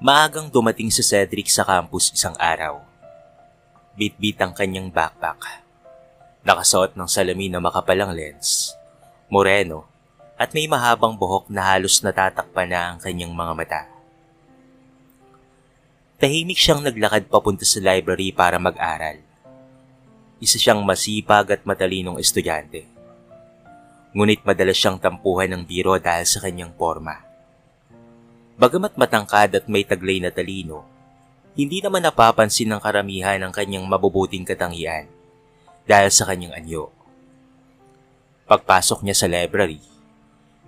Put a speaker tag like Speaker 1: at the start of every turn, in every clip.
Speaker 1: Maagang dumating si Cedric sa campus isang araw. Bitbit ang kanyang backpack. Nakasuot ng salamin na makapalang lens, moreno, at may mahabang buhok na halos natatakpan na ang kanyang mga mata. Tahimik siyang naglakad papunta sa library para mag-aral. Isa siyang masipag at matalinong estudyante. Ngunit madalas siyang tampuhan ng biro dahil sa kanyang porma. Bagamat matangkad at may taglay na talino, hindi naman napapansin ng karamihan ang kanyang mabubuting katangian dahil sa kanyang anyo. Pagpasok niya sa library,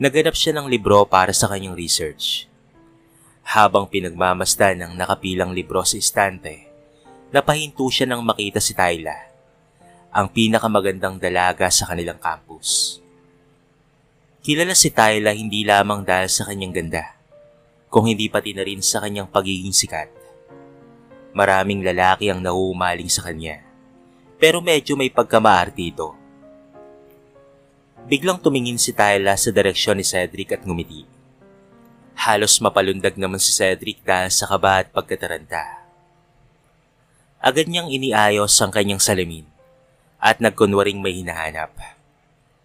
Speaker 1: naghanap siya ng libro para sa kanyang research. Habang pinagmamasdan ng nakapilang libro sa istante, napahinto siya nang makita si Tyla, ang pinakamagandang dalaga sa kanilang campus. Kilala si Tyla hindi lamang dahil sa kanyang ganda, kung hindi pati na rin sa kanyang pagiging sikat. Maraming lalaki ang nahuhumaling sa kanya, pero medyo may pagkamaarte ito. Biglang tumingin si Tyla sa direksyon ni Cedric at ngumiti. Halos mapalundag naman si Cedric dahil sa kaba at pagkataranta. Agad niyang iniayos ang kanyang salamin at nagkunwaring may hinahanap.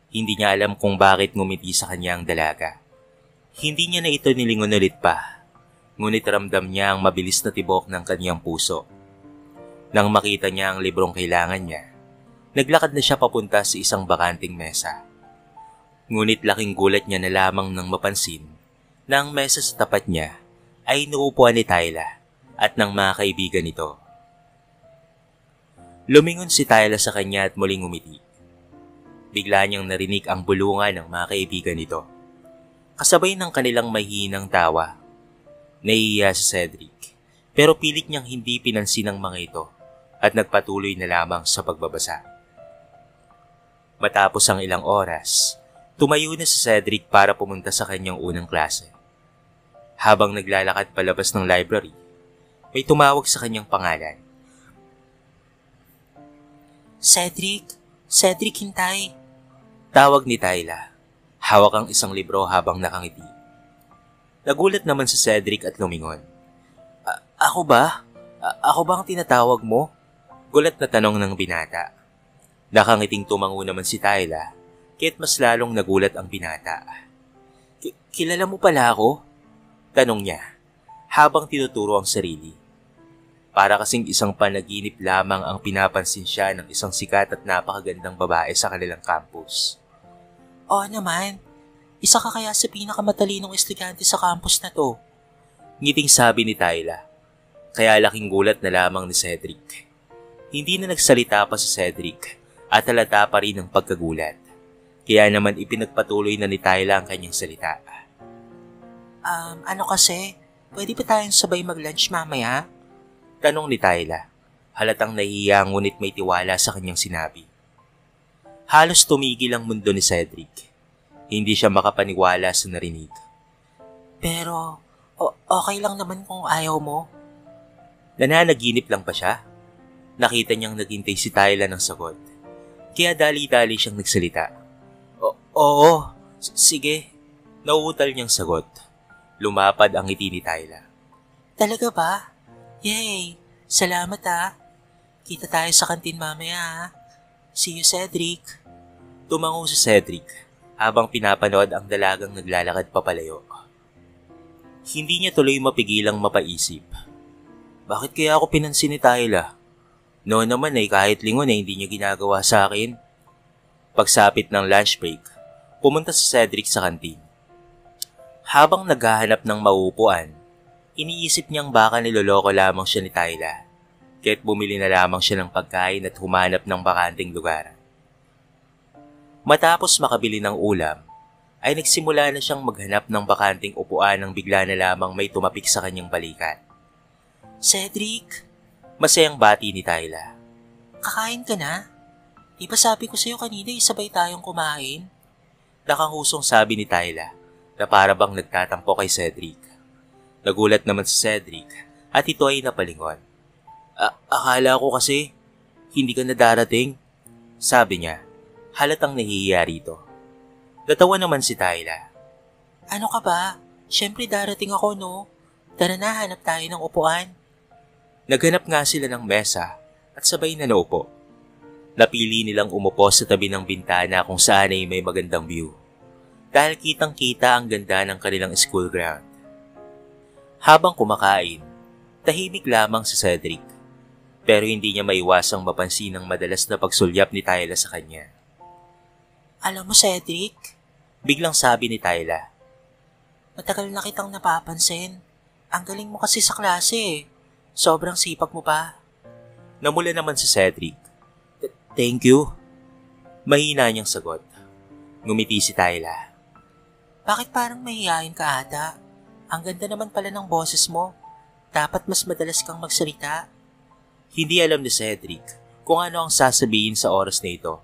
Speaker 1: Hindi niya alam kung bakit ngumiti sa kanya ang dalaga. Hindi niya na ito nilingon ulit pa, ngunit ramdam niya ang mabilis na tibok ng kanyang puso. Nang makita niya ang librong kailangan niya, naglakad na siya papunta sa isang bakanting mesa. Ngunit laking gulat niya na lamang nang mapansin na ang mesa sa tapat niya ay inuupuan ni Tyla at ng mga kaibigan nito. Lumingon si Tyla sa kanya at muling umiti. Bigla niyang narinig ang bulungan ng mga kaibigan nito, kasabay ng kanilang mahihinang tawa. Nahihiya si Cedric, pero pilit niyang hindi pinansin ang mga ito at nagpatuloy na lamang sa pagbabasa. Matapos ang ilang oras, tumayo na si Cedric para pumunta sa kanyang unang klase. Habang naglalakad palabas ng library, may tumawag sa kanyang pangalan. Cedric! Cedric, hintay! Tawag ni Tyla. Hawak ang isang libro habang nakangiti. Nagulat naman si Cedric at lumingon. Ako ba? Ako ba ang tinatawag mo? Gulat na tanong ng binata. Nakangiting tumango naman si Tyla, kaya't mas lalong nagulat ang binata. Kilala mo pala ako? Tanong niya, habang tinuturo ang sarili. Para kasing isang panaginip lamang ang pinapansin siya ng isang sikat at napakagandang babae sa kanilang campus. Oo naman, isa ka kaya sa pinakamatalinong estudyante sa campus na to. Ngiting sabi ni Tyla, kaya laking gulat na lamang ni Cedric. Hindi na nagsalita pa si Cedric at halata pa rin ang pagkagulat. Kaya naman ipinagpatuloy na ni Tyla ang kanyang salita. Ano kasi, pwede ba tayong sabay mag-lunch mamaya? Tanong ni Tyla, halatang nahihiya ngunit may tiwala sa kanyang sinabi. Halos tumigil ang mundo ni Cedric. Hindi siya makapaniwala sa narinig. Pero, okay lang naman kung ayaw mo. Nananaginip lang pa siya? Nakita niyang naghintay si Tyla ng sagot. Kaya dali-dali siyang nagsalita. Oo, sige. Nauutal niyang sagot. Lumapad ang ngiti ni Tyla. Talaga ba? Yay! Salamat ah. Kita tayo sa kantin mamaya ah. See you, Cedric. Tumango si Cedric habang pinapanood ang dalagang naglalakad papalayo. Hindi niya tuloy mapigilang mapaisip. Bakit kaya ako pinansin ni Tyla? Noon naman ay kahit lingon ay hindi niya ginagawa sa akin. Pagsapit ng lunch break, pumunta si Cedric sa kantin. Habang naghahanap ng mauupuan, iniisip niyang baka niloloko lamang siya ni Tyla. Kaya't bumili na lamang siya ng pagkain at humanap ng bakanting lugar. Matapos makabili ng ulam, ay nagsimula na siyang maghanap ng bakanting upuan nang bigla na lamang may tumapik sa kanyang balikat. Cedric! Masayang bati ni Tyla. Kakain ka na? Di ba sabi ko sa'yo kanina isabay tayong kumain? Nakangusong sabi ni Tyla na para bang nagtatampo kay Cedric. Nagulat naman si Cedric at ito ay napalingon. Akala ko kasi hindi ka na darating, sabi niya, halatang nahihiya rito. Natawa naman si Tyla. Ano ka ba? Siyempre darating ako no? Tara na, hanap tayo ng upuan. Naghanap nga sila ng mesa at sabay na naupo. Napili nilang umupo sa tabi ng bintana kung saan ay may magandang view. Dahil kitang-kita ang ganda ng kanilang school ground. Habang kumakain, tahimik lamang si Cedric. Pero hindi niya maiwasang mapansin ang madalas na pagsulyap ni Tyla sa kanya. Alam mo Cedric, biglang sabi ni Tyla. Matagal na kitang napapansin. Ang galing mo kasi sa klase eh. Sobrang sipag mo pa. Namula naman si Cedric. Thank you. Mahina niyang sagot. Ngumiti si Tyla. Bakit parang mahihain ka ata? Ang ganda naman pala ng boses mo. Dapat mas madalas kang magsalita. Hindi alam ni Cedric kung ano ang sasabihin sa oras na ito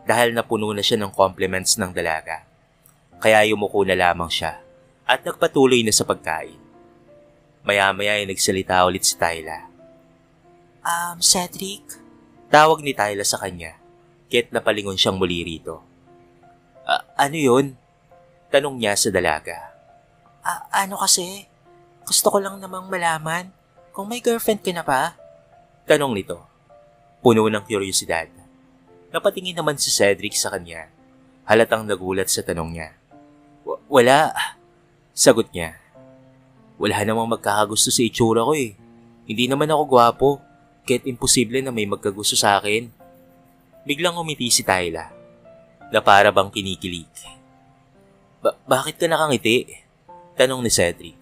Speaker 1: dahil napuno na siya ng compliments ng dalaga. Kaya yumuko na lamang siya at nagpatuloy na sa pagkain. Maya-maya ay nagsalita ulit si Tyla. Cedric? Tawag ni Tyla sa kanya, kaya't napalingon siyang muli rito. Ano yun? Tanong niya sa dalaga. Ano kasi? Gusto ko lang namang malaman kung may girlfriend ka na pa? Tanong nito, puno ng kuryosidad. Napatingin naman si Cedric sa kanya, halatang nagulat sa tanong niya. Wala, sagot niya. Wala namang magkakagusto sa itsura ko eh. Hindi naman ako gwapo, kaya't imposible na may magkagusto sa akin. Biglang umiti si Tyla, na para bang kinikilig. Bakit ka nakangiti? Tanong ni Cedric,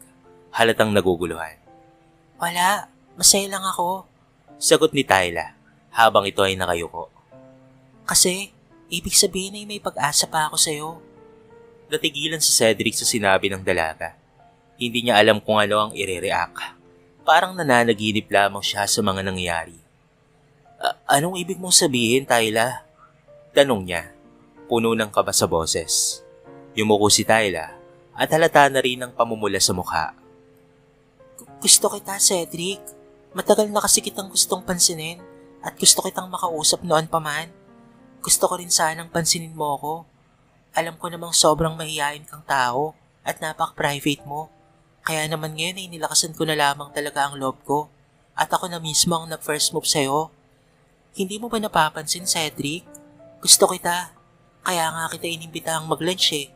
Speaker 1: halatang naguguluhan. Wala, masaya lang ako. Sagot ni Tyla, habang ito ay nakayuko. Kasi, ibig sabihin ay may pag-asa pa ako sa'yo. Natigilan si Cedric sa sinabi ng dalaga. Hindi niya alam kung ano ang ire-react. Parang nananaginip lamang siya sa mga nangyayari. Anong ibig mong sabihin, Tyla? Tanong niya, puno ng kaba sa boses. Yumuko si Tyla at halata na rin ang pamumula sa mukha. Gusto kita, Cedric. Matagal na kasi kitang gustong pansinin at gusto kitang makausap noon pa man. Gusto ko rin sanang pansinin mo ako. Alam ko namang sobrang mahihain kang tao at napak-private mo. Kaya naman ngayon ay nilakasan ko na lamang talaga ang loob ko at ako na mismo ang nag-first move sa'yo. Hindi mo ba napapansin, Cedric? Gusto kita. Kaya nga kita inimbitahang mag-lunch eh.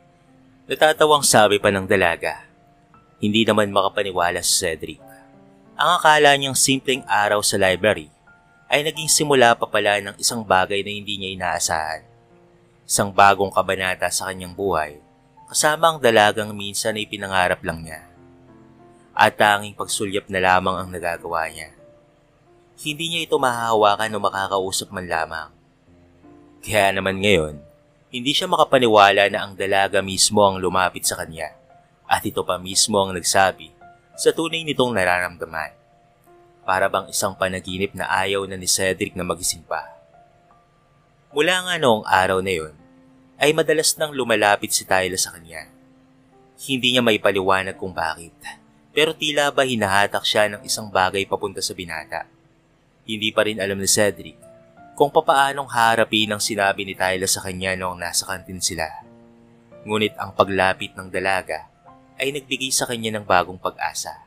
Speaker 1: Natatawang sabi pa ng dalaga. Hindi naman makapaniwala si Cedric. Ang akala niyang simpleng araw sa library ay naging simula pa pala ng isang bagay na hindi niya inaasahan. Isang bagong kabanata sa kanyang buhay kasama ang dalagang minsan ay pinangarap lang niya. At tanging pagsulyap na lamang ang nagagawa niya. Hindi niya ito mahahawakan o makakausap man lamang. Kaya naman ngayon, hindi siya makapaniwala na ang dalaga mismo ang lumapit sa kanya at ito pa mismo ang nagsabi sa tunay nitong nararamdaman. Para bang isang panaginip na ayaw na ni Cedric na magising pa. Mula nga noong araw na yon, ay madalas nang lumalapit si Tyla sa kanya. Hindi niya may paliwanag kung bakit, pero tila ba hinahatak siya ng isang bagay papunta sa binata. Hindi pa rin alam ni Cedric kung papaanong harapin ang sinabi ni Tyla sa kanya noong nasa kantin sila. Ngunit ang paglapit ng dalaga ay nagbigay sa kanya ng bagong pag-asa.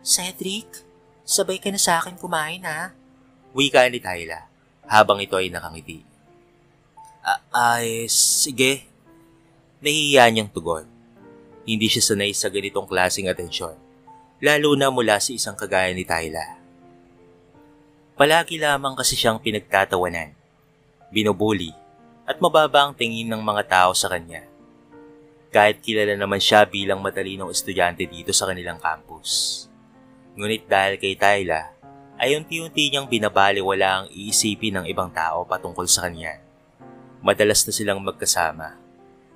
Speaker 1: Cedric, sabay ka na sa akin kumain ha? Wika ni Tyla habang ito ay nakangiti. Sige. Nahihiya niyang tugon. Hindi siya sanay sa ganitong klaseng atensyon, lalo na mula sa isang kagaya ni Tyla. Palagi lamang kasi siyang pinagtatawanan, binubuli, at mababa ang tingin ng mga tao sa kanya. Kahit kilala naman siya bilang matalinong estudyante dito sa kanilang campus. Ngunit dahil kay Tyla, ay unti-unti niyang binabaliwala ang iisipin ng ibang tao patungkol sa kanya. Madalas na silang magkasama,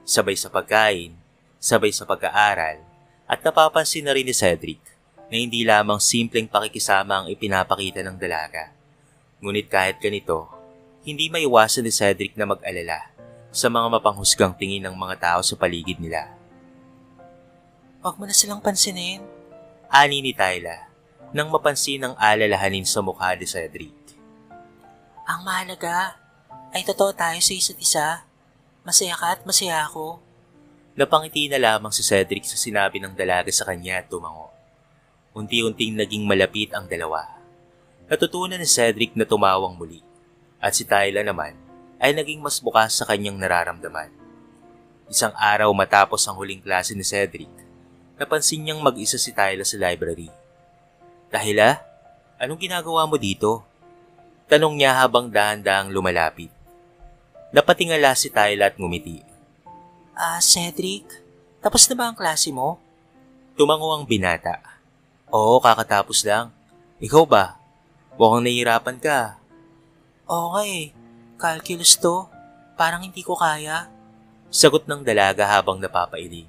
Speaker 1: sabay sa pagkain, sabay sa pag-aaral, at napapansin na rin ni Cedric na hindi lamang simpleng pakikisama ang ipinapakita ng dalaga. Ngunit kahit ganito, hindi maiwasan ni Cedric na mag-alala sa mga mapanghusgang tingin ng mga tao sa paligid nila. Huwag mo na silang pansinin, ani ni Tyla nang mapansin ang alalahanin sa mukha ni Cedric. Ang mahalaga ay totoo tayo sa isa't isa. Masaya ka at masaya ako. Napangiti na lamang si Cedric sa sinabi ng dalaga sa kanya at tumango. Unti-unting naging malapit ang dalawa. Natutunan ni Cedric na tumawang muli at si Tyla naman ay naging mas bukas sa kanyang nararamdaman. Isang araw matapos ang huling klase ni Cedric, napansin niyang mag-isa si Tyla sa library. "Tyla, anong ginagawa mo dito?" Tanong niya habang dahan-dahang lumalapit. Napatingala si Tyla at ngumiti.
Speaker 2: Cedric, tapos na ba ang klase mo?"
Speaker 1: Tumango ang binata. "Oo, kakatapos lang. Ikaw ba? Mukhang nahihirapan ka."
Speaker 2: "Okay, calculus to. Parang hindi ko kaya."
Speaker 1: Sagot ng dalaga habang napapailing.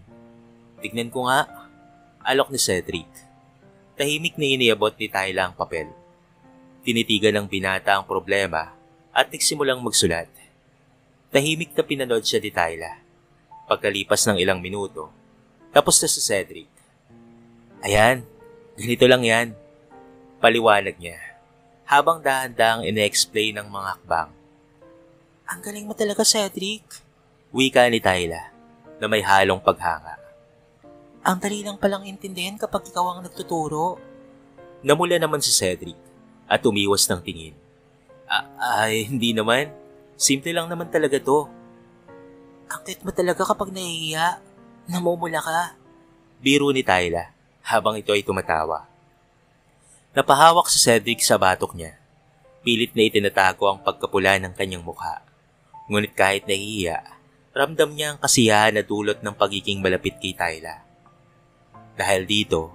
Speaker 1: "Tignan ko nga." Alok ni Cedric. Tahimik na iniabot ni Tyla ang papel. Tinitigan ng binata ang problema at nagsimulang magsulat. Tahimik na pinanood siya ni Tyla. Pagkalipas ng ilang minuto, tapos na si Cedric. "Ayan, ganito lang yan," paliwanag niya, habang dahan-dahang ine-explain ng mga hakbang.
Speaker 2: "Ang galing mo talaga, Cedric."
Speaker 1: Wika ni Tyla, na may halong paghanga.
Speaker 2: "Ang dali lang palang intindihin kapag ikaw ang nagtuturo."
Speaker 1: Namula naman si Cedric at umiwas ng tingin. Ay, hindi naman. Simple lang naman talaga to."
Speaker 2: "Ang cute mo talaga kapag nahihiya. Namumula ka."
Speaker 1: Biro ni Tyla habang ito ay tumatawa. Napahawak si Cedric sa batok niya. Pilit na itinatago ang pagkapula ng kanyang mukha. Ngunit kahit nahihiya, ramdam niya ang kasiyahan na dulot ng pagiging malapit kay Tyla. Dahil dito,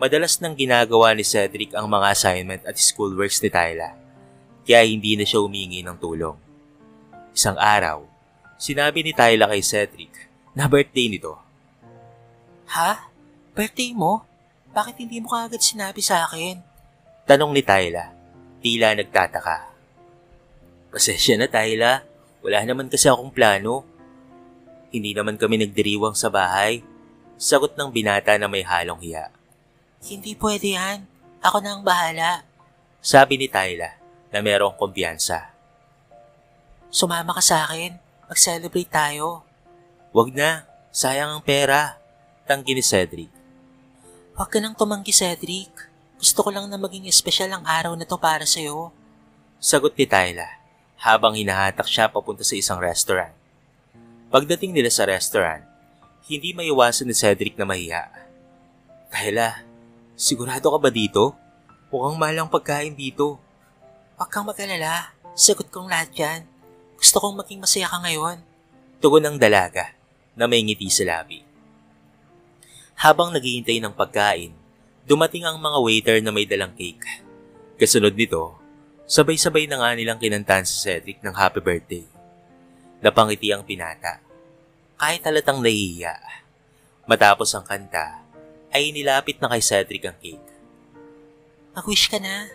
Speaker 1: madalas nang ginagawa ni Cedric ang mga assignment at schoolworks ni Tyla, kaya hindi na siya humingi ng tulong. Isang araw, sinabi ni Tyla kay Cedric na birthday nito.
Speaker 2: "Ha? Birthday mo? Bakit hindi mo kaagad sinabi sa akin?"
Speaker 1: Tanong ni Tyla, tila nagtataka. "Pasensya na, Tyla. Wala naman kasi akong plano. Hindi naman kami nagdiriwang sa bahay." Sagot ng binata na may halong hiya.
Speaker 2: "Hindi pwede yan. Ako na ang bahala."
Speaker 1: Sabi ni Tyla na merong kumpiyansa.
Speaker 2: "Sumama ka sa akin. Mag-celebrate tayo."
Speaker 1: "Wag na. Sayang ang pera." Tanggi ni Cedric.
Speaker 2: "Huwag ka nang tumanggi, Cedric. Gusto ko lang na maging espesyal ang araw na to para sa'yo."
Speaker 1: Sagot ni Tyla habang hinahatak siya papunta sa isang restaurant. Pagdating nila sa restaurant, hindi maiwasan ni Cedric na mahiya. "Tyla, sigurado ka ba dito? Mukhang mahal ang pagkain dito."
Speaker 2: "Huwag kang mag-alala. Sagot kong lahat yan. Gusto kong maging masaya ka ngayon."
Speaker 1: Tugon ng dalaga na may ngiti sa labi. Habang naghihintay ng pagkain, dumating ang mga waiter na may dalang cake. Kasunod nito, sabay-sabay na nga nilang kinantahan si Cedric ng happy birthday. Napangiti ang pinata, kahit halatang nahihiya. Matapos ang kanta, ay nilapit na kay Cedric ang cake.
Speaker 2: "Mag-wish ka na."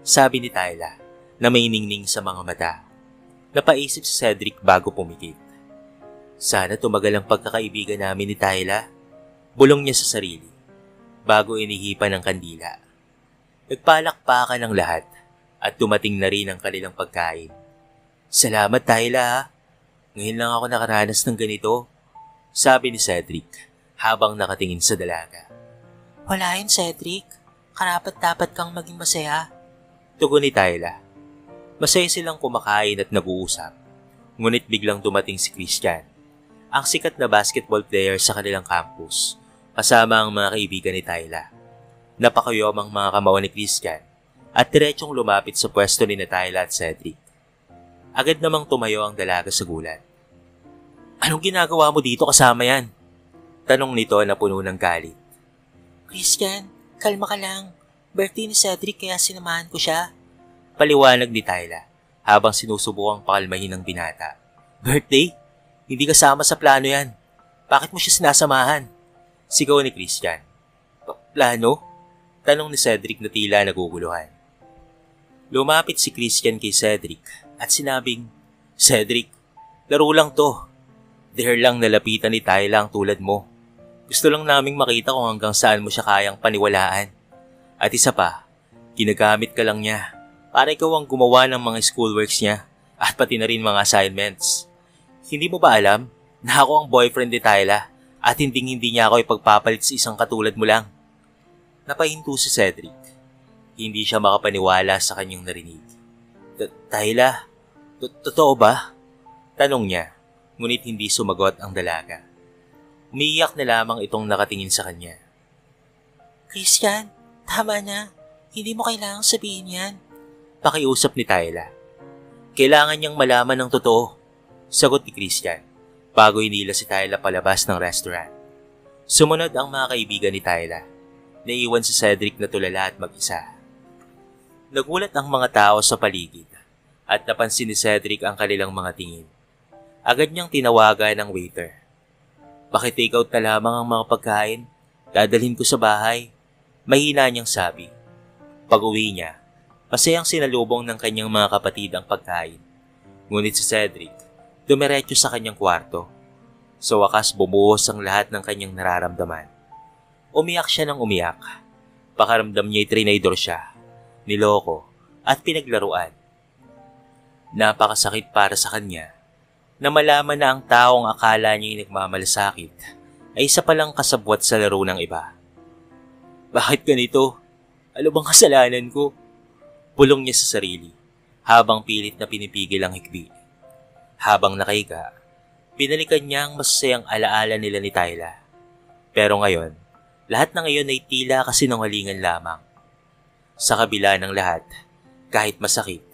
Speaker 1: Sabi ni Tyla na may ningning sa mga mata. Napaisip si Cedric bago pumikit. Sana tumagal ang pagkakaibigan namin ni Tyla. Bulong niya sa sarili, bago inihipan ng kandila. Nagpalakpakan ng lahat at dumating na rin ang kanilang pagkain. "Salamat, Tyla. Ngayon lang ako nakaranas ng ganito," sabi ni Cedric habang nakatingin sa dalaga.
Speaker 2: "Wala yun, Cedric. Karapat-dapat kang maging masaya."
Speaker 1: Tugon ni Tyla. Masaya silang kumakain at nag-uusap. Ngunit biglang dumating si Christian, ang sikat na basketball player sa kanilang campus, kasama ang mga kaibigan ni Tyla. Napakayom ang mga kamao ni Christian at diretsong lumapit sa pwesto ni Tyla at Cedric. Agad namang tumayo ang dalaga sa gulat. "Anong ginagawa mo dito kasama yan?" Tanong nito na puno ng galit.
Speaker 2: "Christian, kalma ka lang. Birthday ni Cedric kaya sinamahan ko siya."
Speaker 1: Paliwanag ni Tyla habang sinusubukang pakalmahin ng binata. "Birthday? Hindi kasama sa plano yan. Bakit mo siya sinasamahan?" Sigaw ni Christian. "Plano?" Tanong ni Cedric na tila naguguluhan. Lumapit si Christian kay Cedric at sinabing, "Cedric, laro lang to. Dare lang nalapitan ni Tyla ang tulad mo. Gusto lang naming makita kung hanggang saan mo siya kayang paniwalaan. At isa pa, ginagamit ka lang niya para ikaw ang gumawa ng mga schoolworks niya at pati na rin mga assignments. Hindi mo ba alam na ako ang boyfriend ni Tyla at hindi niya ako ipagpapalit sa isang katulad mo lang?" Napahinto si Cedric. Hindi siya makapaniwala sa kanyang narinig. Tayla, totoo ba? Tanong niya, ngunit hindi sumagot ang dalaga. Umiiyak na lamang itong nakatingin sa kanya.
Speaker 2: Christian, tama na. Hindi mo kailangang sabihin yan.
Speaker 1: Pakiusap ni Tayla. Kailangan niyang malaman ng totoo, sagot ni Christian, bago inila si Tayla palabas ng restaurant. Sumunod ang mga kaibigan ni Tayla. Naiwan si Cedric na tulala at mag-isa. Nagulat ang mga tao sa paligid at napansin ni Cedric ang kanilang mga tingin. Agad niyang tinawagan ang waiter. Bakit take out na lamang ang mga pagkain? Dadalhin ko sa bahay. Mahina niyang sabi. Pag-uwi niya, masayang sinalubong ng kanyang mga kapatid ang pagkain. Ngunit si Cedric, dumiretso sa kanyang kwarto. Sa wakas bumuhos ang lahat ng kanyang nararamdaman. Umiyak siya ng umiyak. Pakaramdam niya'y trinaydor siya, niloko at pinaglaruan. Napakasakit para sa kanya na malaman na ang taong akala niya'y nagmamalasakit ay isa palang kasabwat sa laro ng iba. Bakit ganito? Ano bang kasalanan ko? Pulong niya sa sarili habang pilit na pinipigil ang hikbi. Habang nakahiga, pinalikan niya ang masasayang alaala nila ni Tayla. Pero ngayon, lahat ng iyon ay tila kasinungalingan lamang. Sa kabila ng lahat, kahit masakit,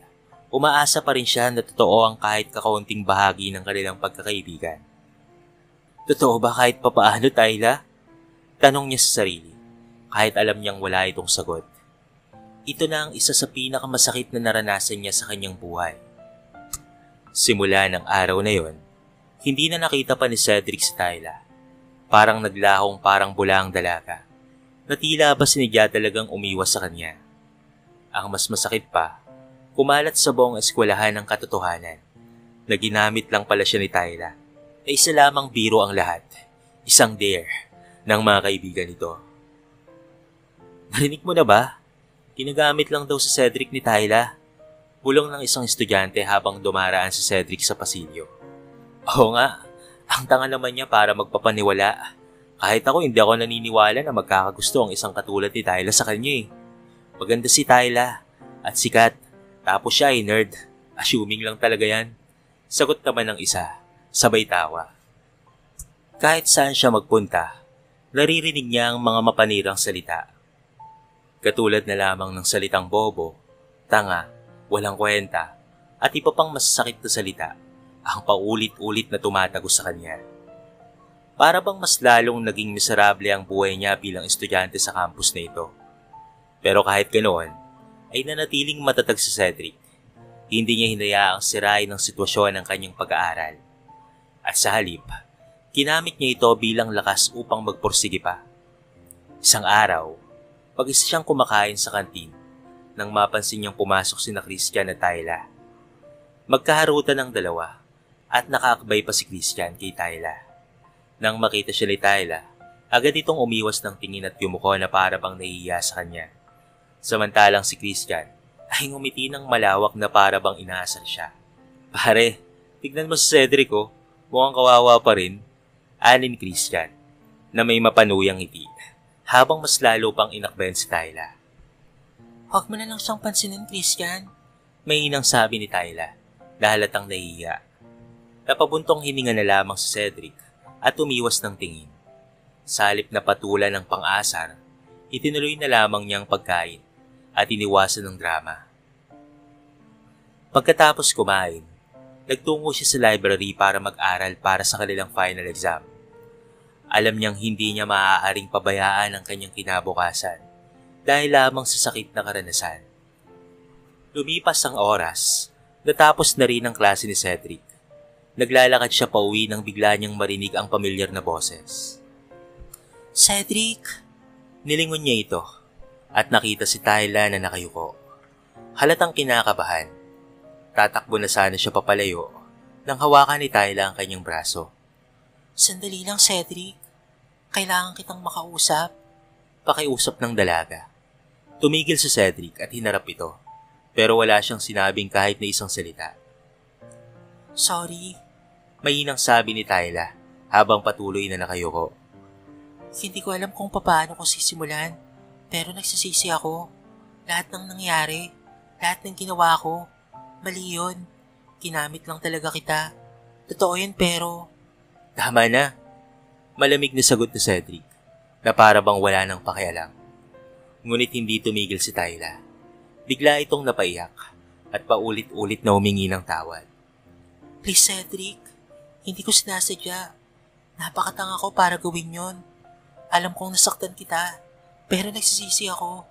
Speaker 1: umaasa pa rin siya na totoo ang kahit kakaunting bahagi ng kanilang pagkakaibigan. Totoo ba kahit papaano, Tayla? Tanong niya sa sarili, kahit alam niyang wala itong sagot. Ito na ang isa sa pinakamasakit na naranasan niya sa kanyang buhay. Simula ng araw na yon, hindi na nakita pa ni Cedric si Tayla. Parang naglahong parang bula ang dalaga, na tila ba sinigya talagang umiwas sa kanya. Ang mas masakit pa, kumalat sa buong eskwelahan ng katotohanan, na ginamit lang pala siya ni Tayla, na isa lamang biro ang lahat, isang dare ng mga kaibigan nito. Narinig mo na ba? Ginagamit lang daw si Cedric ni Tayla. Bulong ng isang estudyante habang dumaraan si Cedric sa pasilyo. Oo nga, ang tanga naman niya para magpapaniwala. Kahit ako hindi ako naniniwala na magkakagusto ang isang katulad ni Tayla sa kanya eh. Maganda si Tayla at sikat, tapos siya ay nerd. Assuming lang talaga yan. Sagot naman ng isa, sabay tawa. Kahit saan siya magpunta, naririnig niya ang mga mapanirang salita. Katulad na lamang ng salitang bobo, tanga, walang kwenta, at iba pang masasakit na salita, ang paulit-ulit na tumatago sa kanya. Para bang mas lalong naging miserable ang buhay niya bilang estudyante sa campus na ito. Pero kahit ganoon, ay nanatiling matatag si Cedric. Hindi niya hinayaang sirain ang sitwasyon ng kanyang pag-aaral. At sa halip, ginamit niya ito bilang lakas upang magpursige pa. Isang araw, pag-isa siyang kumakain sa kantin, nang mapansin niyang pumasok sina Christian at Tayla. Magkaharutan ang dalawa, at nakaakbay pa si Christian kay Tayla. Nang makita siya ni Tayla, agad itong umiwas ng tingin at yumuko na para bang nahihiya sa kanya. Samantalang si Christian ay ngumiti ng malawak na para bang inaasar siya. Pare, tignan mo si Cedric oh, mukhang kawawa pa rin. Anin Christian, na may mapanuyang ngiti, habang mas lalo pang inakbayan si Tayla.
Speaker 2: Huwag mo na lang siyang pansinin, Christian.
Speaker 1: May inang sabi ni Tayla, na halatang nahihiya. Napabuntong hininga na lamang si Cedric at umiwas ng tingin. Sa halip na patulan ng pang-asar, itinuloy na lamang niyang pagkain at iniwasan ng drama. Pagkatapos kumain, nagtungo siya sa library para mag-aral para sa kanilang final exam. Alam niyang hindi niya maaaring pabayaan ang kanyang kinabukasan dahil lamang sa sakit na karanasan. Lumipas ang oras, natapos na rin ang klase ni Cedric. Naglalakad siya pauwi nang bigla niyang marinig ang pamilyar na boses.
Speaker 2: Cedric!
Speaker 1: Nilingon niya ito at nakita si Tayla na nakayuko. Halatang kinakabahan. Tatakbo na sana siya papalayo nang hawakan ni Tayla ang kanyang braso.
Speaker 2: Sandali lang, Cedric. Kailangan kitang makausap.
Speaker 1: Pakiusap ng dalaga. Tumigil si Cedric at hinarap ito, pero wala siyang sinabing kahit na isang salita.
Speaker 2: Sorry.
Speaker 1: Mainang sabi ni Tayla habang patuloy na nakayuko.
Speaker 2: Hindi ko alam kung paano ko sisimulan. Pero nagsisisi ako. Lahat ng nangyari, lahat ng ginawa ko, mali yun. Ginamit lang talaga kita. Totoo yun pero...
Speaker 1: Tama na. Malamig na sagot ni Cedric na para bang wala nang pakialam. Ngunit hindi tumigil si Tyla. Bigla itong napaiyak at paulit-ulit na humingi ng tawad.
Speaker 2: Please Cedric, hindi ko sinasadya. Napakatanga ko para gawin yon. Alam kong nasaktan kita, pero nagsisisi ako.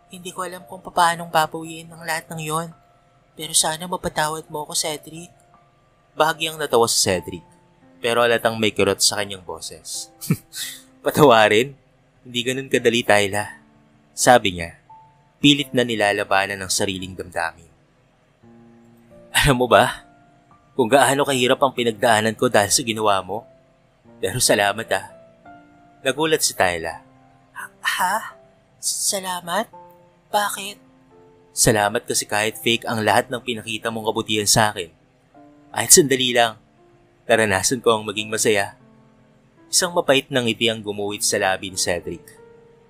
Speaker 2: Hindi ko alam kung paanong babawiin ang lahat ng yon. Pero sana mapatawad mo ako, Cedric.
Speaker 1: Bahagyang natawa si Cedric, pero alatang may kirot sa kanyang boses. Patawarin? Hindi ganun kadali, Tyla. Sabi niya, pilit na nilalabanan ng sariling damdamin. Alam mo ba, kung gaano kahirap ang pinagdaanan ko dahil sa ginawa mo? Pero salamat ah. Nagulat si Tyla.
Speaker 2: Ha? Salamat? Bakit?
Speaker 1: Salamat kasi kahit fake ang lahat ng pinakita mong kabutihan sa akin. Kahit sandali lang, naranasan ko ang maging masaya. Isang mapait na ngiti ang gumuhit sa labi ni Cedric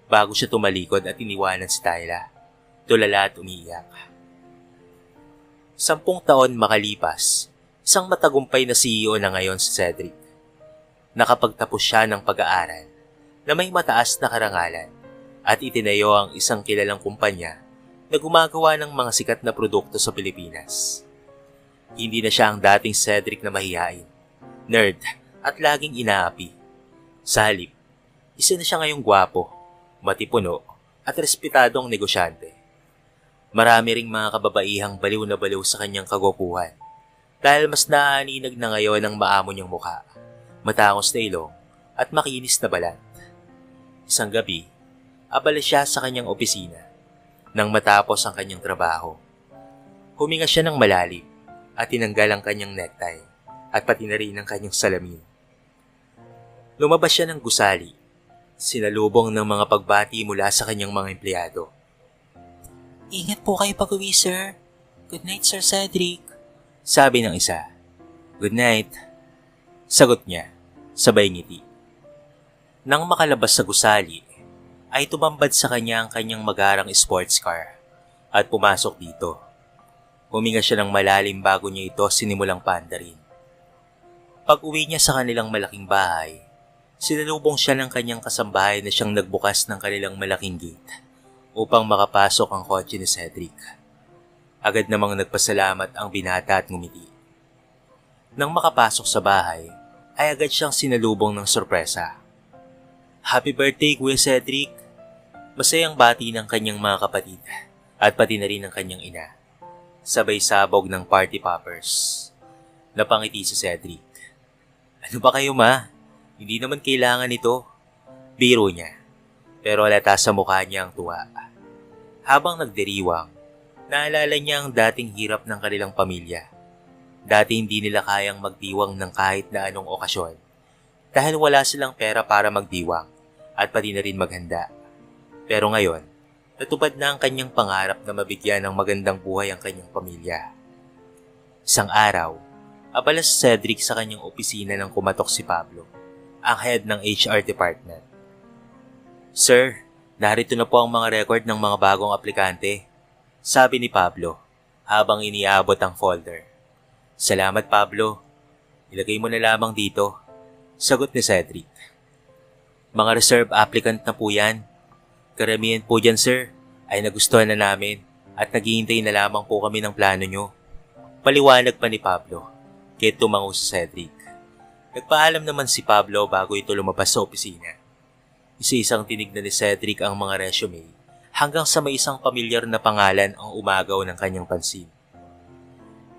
Speaker 1: bago siya tumalikod at iniwanan si Tyla. Tulala at umiiyak. 10 taon makalipas, isang matagumpay na CEO na ngayon si Cedric. Nakapagtapos siya ng pag-aaral na may mataas na karangalan at itinayo ang isang kilalang kumpanya na gumagawa ng mga sikat na produkto sa Pilipinas. Hindi na siya ang dating Cedric na mahihain, nerd at laging inaapi. Sa halip, isa na siya ngayong gwapo, matipuno at respetadong negosyante. Marami ring mga kababaihang baliw na baliw sa kanyang kagwapuhan dahil mas naaninag na ngayon ang maamo niyang mukha, matangos na ilong at makinis na balat. Isang gabi, abala siya sa kanyang opisina nang matapos ang kanyang trabaho. Huminga siya ng malalim at tinanggal ang kanyang necktie at pati na rin ang kanyang salamin. Lumabas siya ng gusali, sinalubong ng mga pagbati mula sa kanyang mga empleyado.
Speaker 2: Ingat po kayo pag-uwi, sir. Good night, Sir Cedric.
Speaker 1: Sabi ng isa. Good night. Sagot niya, sabay ngiti. Nang makalabas sa gusali, ay tumambad sa kanya ang kanyang magarang sports car at pumasok dito. Huminga siya ng malalim bago niya ito sinimulang paandarin. Pag-uwi niya sa kanilang malaking bahay, sinalubong siya ng kanyang kasambahay na siyang nagbukas ng kanilang malaking gate upang makapasok ang kotse ni Cedric. Agad namang nagpasalamat ang binata at ngumiti. Nang makapasok sa bahay, ay agad siyang sinalubong ng sorpresa. Happy birthday, Kuya Cedric! Masayang bati ng kanyang mga kapatid at pati na rin ng kanyang ina. Sabay sabog ng party poppers. Napangiti si Cedric. Ano ba kayo, ma? Hindi naman kailangan ito. Biro niya. Pero halata sa mukha niya ang tuwa. Habang nagdiriwang, naalala niya ang dating hirap ng kanilang pamilya. Dati hindi nila kayang magdiwang ng kahit na anong okasyon dahil wala silang pera para magdiwang at pati na rin maghanda. Pero ngayon, natupad na ang kanyang pangarap na mabigyan ng magandang buhay ang kanyang pamilya. Isang araw, abala si Cedric sa kanyang opisina nang kumatok si Pablo, ang head ng HR department. Sir, narito na po ang mga record ng mga bagong aplikante, sabi ni Pablo habang iniabot ang folder. Salamat, Pablo. Ilagay mo na lamang dito, sagot ni Cedric. Mga reserve applicant na po yan. Karamihan po dyan, sir, ay nagustuhan na namin at naghihintay na lamang po kami ng plano nyo. Paliwanag pa ni Pablo, kaya tumango si Cedric. Nagpaalam naman si Pablo bago ito lumabas sa opisina. Isa-isang tinignan ni Cedric ang mga resume hanggang sa may isang pamilyar na pangalan ang umagaw ng kanyang pansin.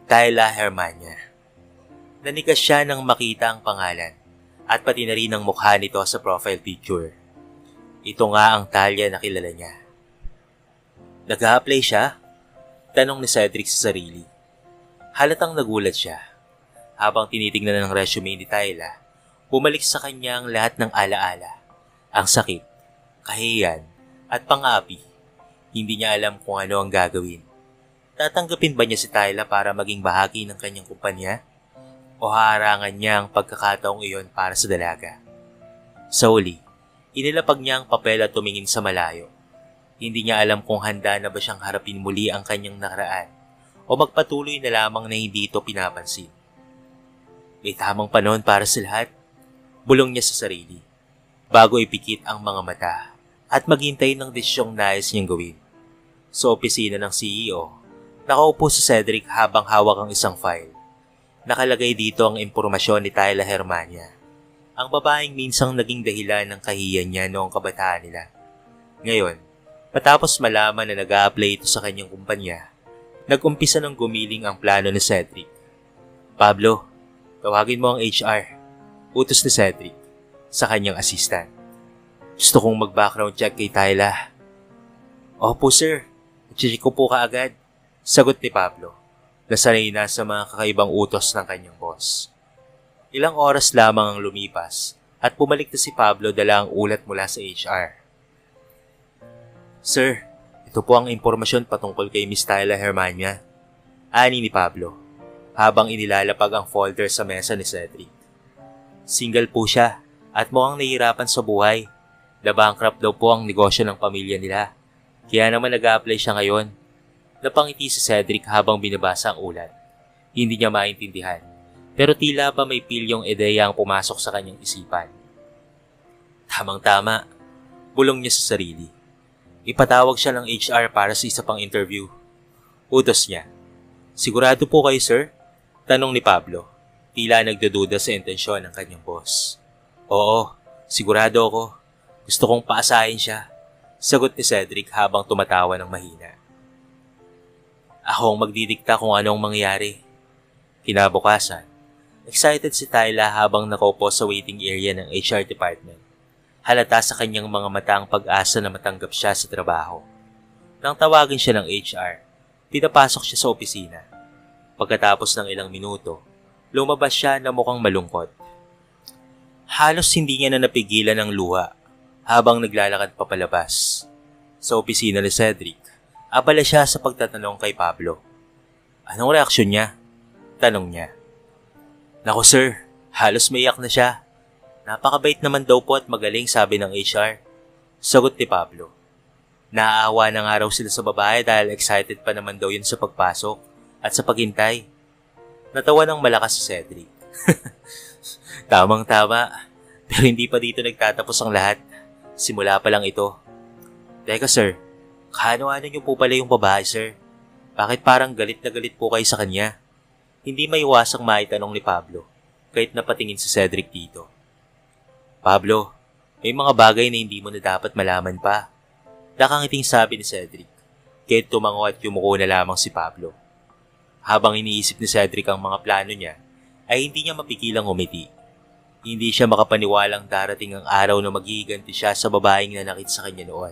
Speaker 1: Tyla Hermania. Nanigas siya nang makita ang pangalan at pati na rin ang mukha nito sa profile picture. Ito nga ang Talia na kilala niya. Nag-a-apply siya? Tanong ni Cedric sa sarili. Halatang nagulat siya. Habang tinitignan ng resume ni Tyla, bumalik sa kanya ang lahat ng alaala. Ang sakit, kahiyan, at pang-aapi. Hindi niya alam kung ano ang gagawin. Tatanggapin ba niya si Tyla para maging bahagi ng kanyang kumpanya? O harangan niya ang pagkakataong iyon para sa dalaga? Sa uli, inilapag niya ang papel at tumingin sa malayo. Hindi niya alam kung handa na ba siyang harapin muli ang kanyang nakaraan o magpatuloy na lamang na hindi ito pinapansin. May tamang panahon para sa lahat, bulong niya sa sarili, bago ipikit ang mga mata at maghintay ng desisyong nais niyang gawin. Sa opisina ng CEO, nakaupo si Cedric habang hawak ang isang file. Nakalagay dito ang impormasyon ni Tyla Hermania, ang babaeng minsang naging dahilan ng kahiyan niya noong kabataan nila. Ngayon, matapos malaman na nag-a-apply ito sa kanyang kumpanya, nag-umpisa ng gumiling ang plano ni Cedric. Pablo, tawagin mo ang HR, utos ni Cedric sa kanyang assistant. Gusto kong mag-background check kay Tyla. Opo sir, i-check ko po kaagad, sagot ni Pablo. Nasanay na sa mga kakaibang utos ng kanyang boss. Ilang oras lamang ang lumipas at bumalik na si Pablo dala ang ulat mula sa HR. Sir, ito po ang impormasyon patungkol kay Miss Tyla Hermania, ani ni Pablo, habang inilalapag ang folder sa mesa ni Cedric. Single po siya at mukhang nahihirapan sa buhay. Na-bankrupt daw po ang negosyo ng pamilya nila. Kaya naman nag-a-apply siya ngayon. Napangiti si Cedric habang binabasa ang ulat. Hindi niya maintindihan, pero tila ba may pilyong ideya ang pumasok sa kanyang isipan. Tamang-tama, bulong niya sa sarili. Ipatawag siya ng HR para sa isa pang interview. Utos niya. Sigurado po kayo sir? Tanong ni Pablo. Tila nagdududa sa intensyon ng kanyang boss. Oo, sigurado ako. Gusto kong paasahin siya, sagot ni Cedric habang tumatawa ng mahina. Ako ang magdidikta kung anong mangyari. Kinabukasan, excited si Tyla habang nakaupo sa waiting area ng HR department. Halata sa kanyang mga mata ang pag-asa na matanggap siya sa trabaho. Nang tawagin siya ng HR, pinapasok siya sa opisina. Pagkatapos ng ilang minuto, lumabas siya na mukhang malungkot. Halos hindi niya na napigilan ang luha habang naglalakad papalabas. Sa opisina ni Cedric, abala siya sa pagtatanong kay Pablo. Anong reaksyon niya? Tanong niya. Naku sir, halos maiyak na siya. Napakabait naman daw po at magaling sabi ng HR. Sagot ni Pablo. Naaawa na nga raw sila sa babae dahil excited pa naman daw yun sa pagpasok at sa paghintay. Natawa ng malakas si Cedric. Tamang-tama, pero hindi pa dito nagtatapos ang lahat. Simula pa lang ito. Teka sir, kaano-ano niyo po pala yung babae sir? Bakit parang galit na galit po kayo sa kanya? Hindi maiwasang maitanong ni Pablo, kahit napatingin si Cedric dito. Pablo, may mga bagay na hindi mo na dapat malaman pa. Nakangiting sabi ni Cedric, kahit tumango at yumuko na lamang si Pablo. Habang iniisip ni Cedric ang mga plano niya, ay hindi niya mapigilang umiti. Hindi siya makapaniwalang darating ang araw na maghihiganti siya sa babaeng nanakit sa kanya noon.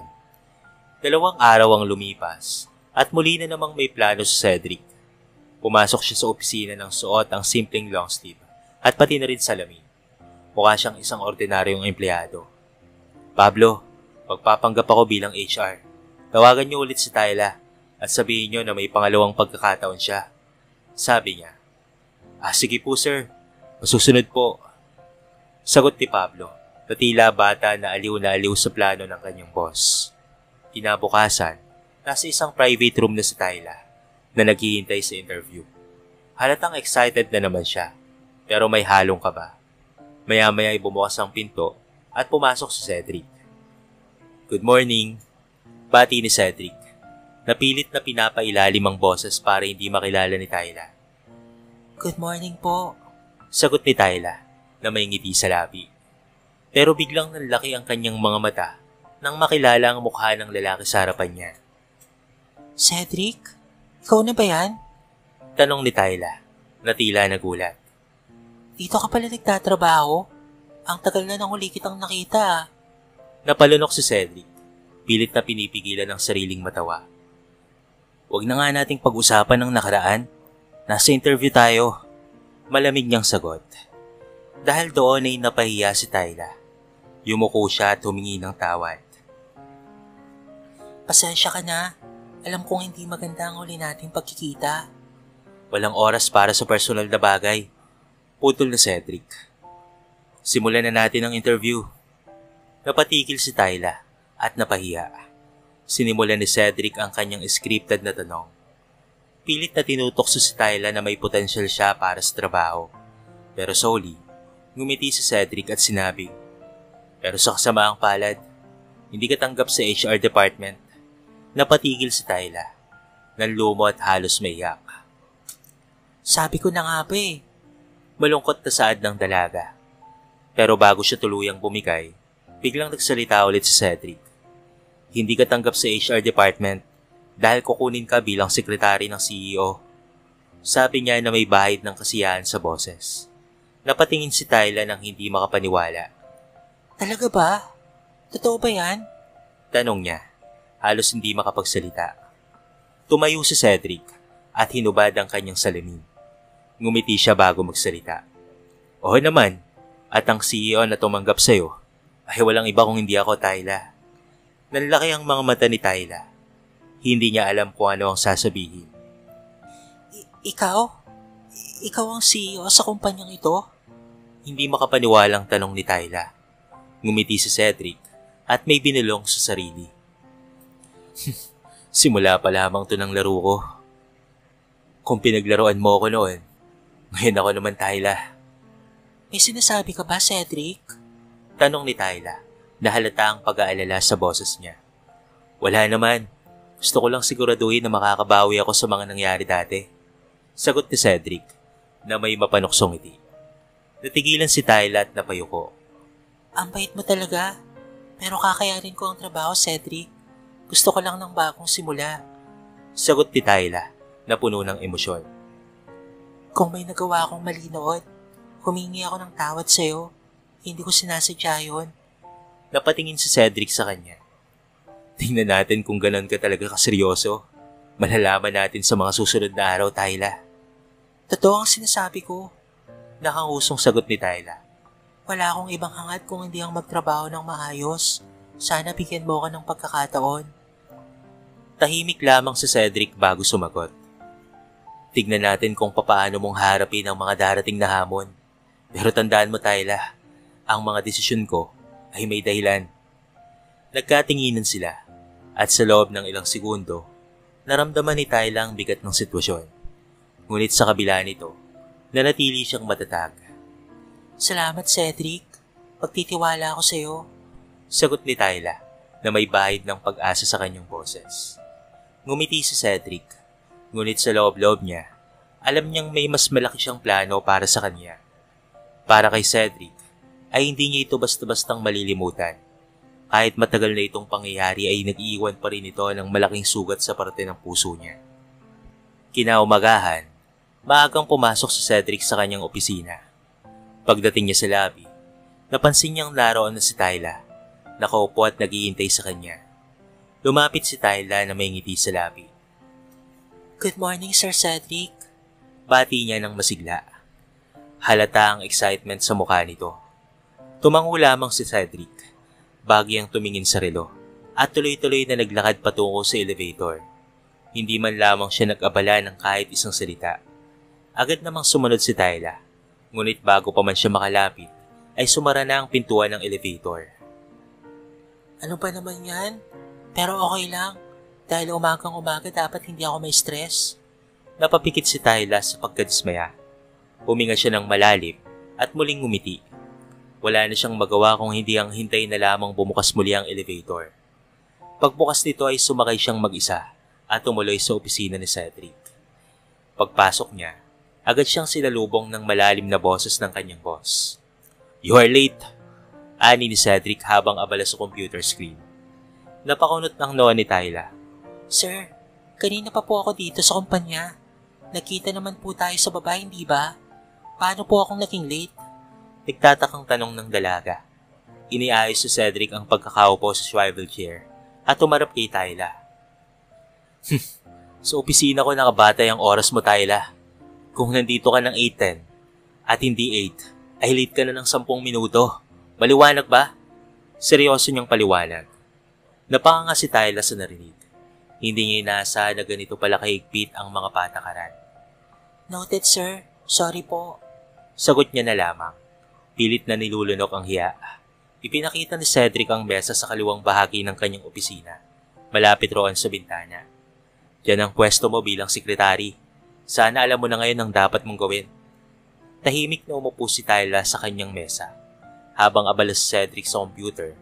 Speaker 1: 2 araw ang lumipas at muli na namang may plano si Cedric. Pumasok siya sa opisina ng suot ang simpleng long sleeve at pati na rin salamin. Mukha siyang isang ordinaryong empleyado. Pablo, magpapanggap ako bilang HR. Tawagan niyo ulit si Tyla at sabihin niyo na may pangalawang pagkakataon siya. Sabi niya. Sige po sir, masusunod po. Sagot ni Pablo na tila bata na aliw sa plano ng kanyang boss. Kinabukasan, nasa isang private room na si Tyla na naghihintay sa interview. Halatang excited na naman siya, pero may halong kaba. Maya-maya ay bumukas ang pinto at pumasok si Cedric. Good morning, bati ni Cedric. Napilit na pinapailalim ang boses para hindi makilala ni Tyla.
Speaker 2: Good morning po,
Speaker 1: sagot ni Tyla na may ngiti sa labi. Pero biglang nanlaki ang kanyang mga mata nang makilala ang mukha ng lalaki sa harapan niya.
Speaker 2: Cedric, ikaw na ba yan?
Speaker 1: Tanong ni Tyla na tila nagulat.
Speaker 2: Dito ka pala nagtatrabaho? Ang tagal na nang huli kitang nakita.
Speaker 1: Napalunok si Cedric, pilit na pinipigilan ang sariling matawa. Huwag na nga nating pag-usapan ng nakaraan. Nasa interview tayo. Malamig niyang sagot. Dahil doon ay napahiya si Tyla. Yumuko siya at humingi ng tawad.
Speaker 2: Pasensya ka na. Alam kong hindi maganda ang huli nating pagkikita.
Speaker 1: Walang oras para sa personal na bagay. Putol na Cedric. Simulan na natin ang interview. Napatigil si Tyla at napahiya. Sinimulan ni Cedric ang kanyang scripted na tanong. Pilit na tinutokso si Tyla na may potensyal siya para sa trabaho. Pero solely, ngumiti si Cedric at sinabi, pero sa kasamaang palad, hindi ka tanggap sa HR department. Napatigil si Tyla. Nanlumo at halos maiyak.
Speaker 2: Sabi ko na nga ba eh.
Speaker 1: Malungkot na saad ng dalaga. Pero bago siya tuluyang bumigay, biglang nagsalita ulit si Cedric. Hindi ka tanggap sa HR department dahil kukunin ka bilang sekretary ng CEO. Sabi niya na may bahid ng kasiyahan sa boses. Napatingin si Tyla nang hindi makapaniwala.
Speaker 2: Talaga ba? Totoo ba yan?
Speaker 1: Tanong niya, halos hindi makapagsalita. Tumayo si Cedric at hinubad ang kanyang salamin. Ngumiti siya bago magsalita. Oo naman, at ang CEO na tumanggap sa'yo ay walang iba kung hindi ako, Tyla. Nanlaki ang mga mata ni Tyla. Hindi niya alam kung ano ang sasabihin.
Speaker 2: Ikaw? Ikaw ang CEO sa kumpanyang ito?
Speaker 1: Hindi makapaniwalang tanong ni Tyla. Ngumiti si Cedric at may binulong sa sarili. Simula pa lamang to ng laro ko. Kung pinaglaruan mo ako noon, ngayon ako naman, Tyla.
Speaker 2: May sinasabi ka ba, Cedric?
Speaker 1: Tanong ni Tyla na halata ang pag-aalala sa boses niya. Wala naman. Gusto ko lang siguraduhin na makakabawi ako sa mga nangyari dati. Sagot ni Cedric na may mapanuksong ngiti. Natigilan si Tyla at napayuko.
Speaker 2: Ang bait mo talaga. Pero kakayanin ko ang trabaho, Cedric. Gusto ko lang ng bagong simula.
Speaker 1: Sagot ni Tyla na puno ng emosyon.
Speaker 2: Kung may nagawa akong mali noon, humingi ako ng tawad sa'yo. Hindi ko sinasadya yun.
Speaker 1: Napatingin si Cedric sa kanya. Tingnan natin kung ganon ka talaga kaseryoso. Malalaman natin sa mga susunod na araw, Tyla.
Speaker 2: Totoo ang sinasabi ko.
Speaker 1: Nakangusong sagot ni Tyla.
Speaker 2: Wala akong ibang hangad kung hindi ang magtrabaho ng maayos. Sana bigyan mo ko ng pagkakataon.
Speaker 1: Tahimik lamang si Cedric bago sumagot. Tignan natin kung papaano mong harapin ang mga darating na hamon. Pero tandaan mo, Tyla, ang mga desisyon ko ay may dahilan. Nagkatinginan sila at sa loob ng ilang segundo, naramdaman ni Tyla ang bigat ng sitwasyon. Ngunit sa kabila nito, nanatili siyang matatag.
Speaker 2: Salamat, Cedric. Pagtitiwala ako sa'yo.
Speaker 1: Sagot ni Tyla na may bahid ng pag-asa sa kanyang boses. Ngumiti si Cedric, ngunit sa loob-loob niya, alam niyang may mas malaki siyang plano para sa kanya. Para kay Cedric, ay hindi niya ito basta-bastang malilimutan. Kahit matagal na itong pangyayari ay nag-iiwan pa rin ito ng malaking sugat sa parte ng puso niya. Kinaumagahan, maagang pumasok si Cedric sa kanyang opisina. Pagdating niya sa lobby, napansin niyang naroon na si Tyla, nakaupo at naghihintay sa kanya. Lumapit si Tyla na may ngiti sa labi.
Speaker 2: Good morning, Sir Cedric.
Speaker 1: Bati niya ng masigla. Halata ang excitement sa mukha nito. Tumango lamang si Cedric, bagyang tumingin sa relo, at tuloy-tuloy na naglakad patungo sa elevator. Hindi man lamang siya nag-abala ng kahit isang salita. Agad namang sumunod si Tyla, ngunit bago pa man siya makalapit, ay sumara na ang pintuan ng elevator.
Speaker 2: Ano ba naman yan? Pero okay lang. Dahil umagang-umaga dapat hindi ako may stress.
Speaker 1: Napapikit si Tyla sa pagkadismaya. Huminga siya ng malalim at muling ngumiti. Wala na siyang magawa kung hindi ang hintay na lamang bumukas muli ang elevator. Pagbukas nito ay sumakay siyang mag-isa at tumuloy sa opisina ni Cedric. Pagpasok niya, agad siyang sinalubong ng malalim na boses ng kanyang boss. You are late, ani ni Cedric habang abala sa computer screen. Napakunot ng noo ni Tyla.
Speaker 2: Sir, kanina pa po ako dito sa kumpanya. Nakita naman po tayo sa baba, hindi ba? Paano po akong naging late?
Speaker 1: Nagtatakang tanong ng dalaga. Iniayos si Cedric ang pagkakaupo sa swivel chair at tumarap kay Tyla. Sa opisina ko nakabatay ang oras mo, Tyla. Kung nandito ka ng 8:10 at hindi 8, ay late ka na ng 10 minuto. Maliwanag ba? Seryoso niyang paliwanag. Napakanga si Tyla sa narinig. Hindi niya inaasahan na ganito pala kahigpit ang mga patakaran.
Speaker 2: Noted, sir. Sorry po.
Speaker 1: Sagot niya na lamang. Pilit na nilulunok ang hiya. Ipinakita ni Cedric ang mesa sa kaliwang bahagi ng kanyang opisina malapit roon sa bintana. Diyan ang pwesto mo bilang sekretary. Sana alam mo na ngayon ang dapat mong gawin. Tahimik na umupo si Tyla sa kanyang mesa. Habang abala si Cedric sa computer,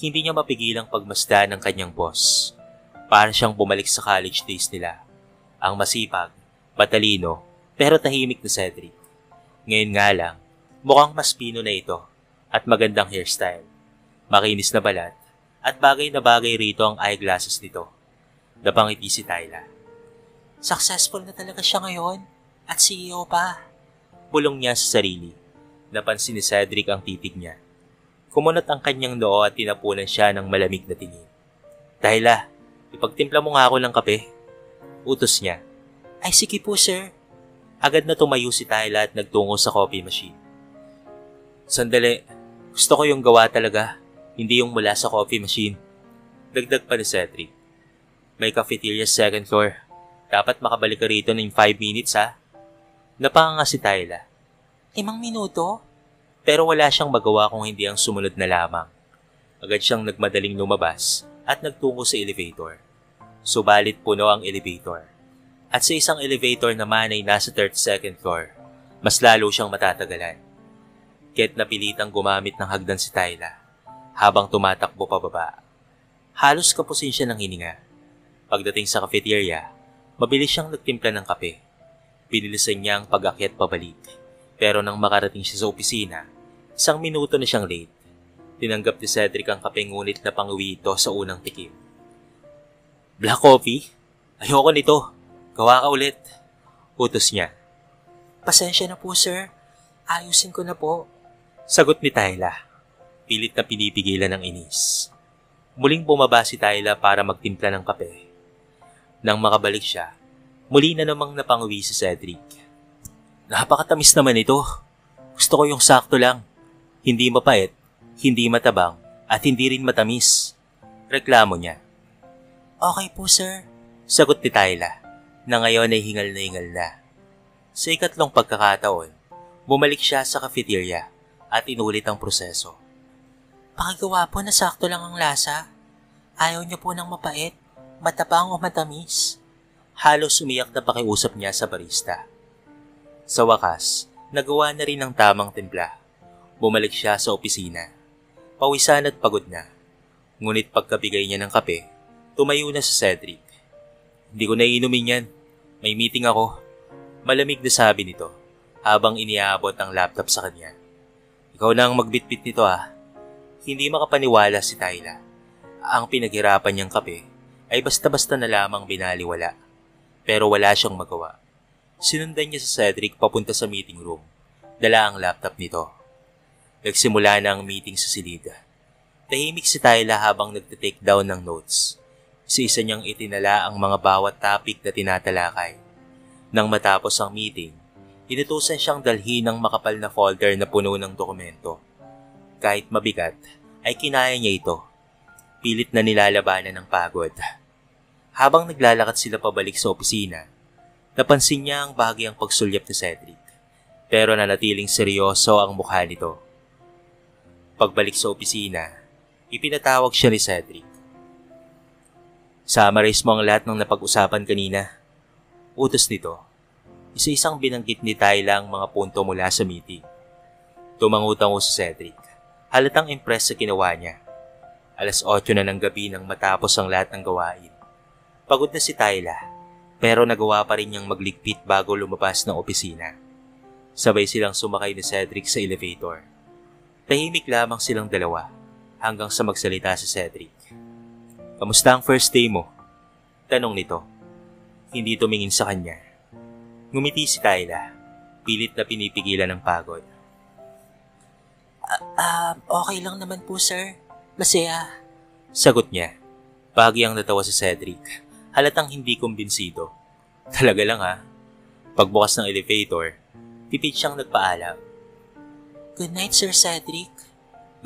Speaker 1: hindi niya mapigilang pagmasdan ng kanyang boss. Para siyang bumalik sa college days nila. Ang masipag, matalino, pero tahimik na Cedric. Ngayon nga lang, mukhang mas pino na ito at magandang hairstyle. Makinis na balat at bagay na bagay rito ang eyeglasses nito. Napangiti si Tyla.
Speaker 2: Successful na talaga siya ngayon at CEO pa.
Speaker 1: Bulong niya sa sarili. Napansin ni Cedric ang titig niya. Kumunot ang kanyang noo at tinapunan siya ng malamig na tingin. Tyla, ipagtimpla mo nga ako ng kape. Utos niya.
Speaker 2: Ay sige po sir.
Speaker 1: Agad na tumayo si Tyla at nagtungo sa coffee machine. Sandali, gusto ko yung gawa talaga, hindi yung mula sa coffee machine. Dagdag pa ni Cedric. May cafeteria sa second floor. Dapat makabalik ka rito ng 5 minutes ha. Napanga si Tyla.
Speaker 2: 5 minuto?
Speaker 1: Pero wala siyang magawa kung hindi ang sumunod na lamang. Agad siyang nagmadaling lumabas at nagtungo sa elevator. Subalit puno ang elevator. At sa isang elevator naman ay nasa 32nd floor. Mas lalo siyang matatagalan. Kaya't napilitang gumamit ng hagdan si Tyla habang tumatakbo pababa. Halos kapusin siya ng hininga. Pagdating sa cafeteria, mabilis siyang nagtimpla ng kape. Pinilisan niya ang pag-akyat pabalik. Pero nang makarating siya sa opisina, 1 minuto na siyang late. Tinanggap ni Cedric ang kape ngunit na pang-uwi ito sa unang tikim. Black coffee? Ayoko nito. Gawa ka ulit. Utos niya.
Speaker 2: Pasensya na po sir. Ayusin ko na po.
Speaker 1: Sagot ni Tyla. Pilit na pinipigilan ng inis. Muling bumaba si Tyla para magtimpla ng kape. Nang makabalik siya, muli na namang napang-uwi si Cedric. Napakatamis naman ito. Gusto ko yung sakto lang. Hindi mapait, hindi matabang, at hindi rin matamis. Reklamo niya.
Speaker 2: Okay po sir.
Speaker 1: Sagot ni Tyla, na ngayon ay hingal na. Sa ikatlong pagkakataon, bumalik siya sa cafeteria at inulit ang proseso.
Speaker 2: Pakigawa po na sakto lang ang lasa. Ayaw niyo po ng mapait, matabang o matamis.
Speaker 1: Halos umiyak na pakiusap niya sa barista. Sa wakas, nagawa na rin ang tamang timpla. Bumalik siya sa opisina. Pawisan at pagod na. Ngunit pagkabigay niya ng kape, tumayo na si Cedric. Hindi ko naiinumin yan. May meeting ako. Malamig na sabi nito habang iniabot ang laptop sa kanya. Ikaw na ang magbitbit nito ah. Hindi makapaniwala si Tyla. Ang pinaghirapan niyang kape ay basta-basta na lamang binaliwala. Pero wala siyang magawa. Sinundan niya si Cedric papunta sa meeting room. Dala ang laptop nito. Nagsimula na ang meeting sa silid. Tahimik si Tyla habang nagte-take down ng notes. Isa-isa niyang itinala ang mga bawat topic na tinatalakay. Nang matapos ang meeting, inutusan siyang dalhin ng makapal na folder na puno ng dokumento. Kahit mabigat, ay kinaya niya ito. Pilit na nilalabanan ng pagod. Habang naglalakad sila pabalik sa opisina, napansin niya ang bahagyang pagsulyap ni Cedric. Pero nanatiling seryoso ang mukha nito. Pagbalik sa opisina, ipinatawag siya ni Cedric. Summarize mo ang lahat ng napag-usapan kanina. Utos nito. Isa-isang binanggit ni Tyla ang mga punto mula sa meeting. Tumangutango si Cedric. Halatang impress sa ginawa niya. 8:00 na ng gabi nang matapos ang lahat ng gawain. Pagod na si Tyla, pero nagawa pa rin niyang magligpit bago lumabas ng opisina. Sabay silang sumakay ni Cedric sa elevator. Tahimik lamang silang dalawa hanggang sa magsalita si Cedric. Kamusta ang first day mo? Tanong nito. Hindi tumingin sa kanya. Ngumiti si Tyla, pilit na pinipigilan ng pagod.
Speaker 2: Okay lang naman po sir. Masaya.
Speaker 1: Sagot niya. Bahagyang natawa si Cedric. Halatang hindi kumbinsido. Talaga lang ha. Pagbukas ng elevator, tipid siyang nagpaalam.
Speaker 2: Good night Sir Cedric.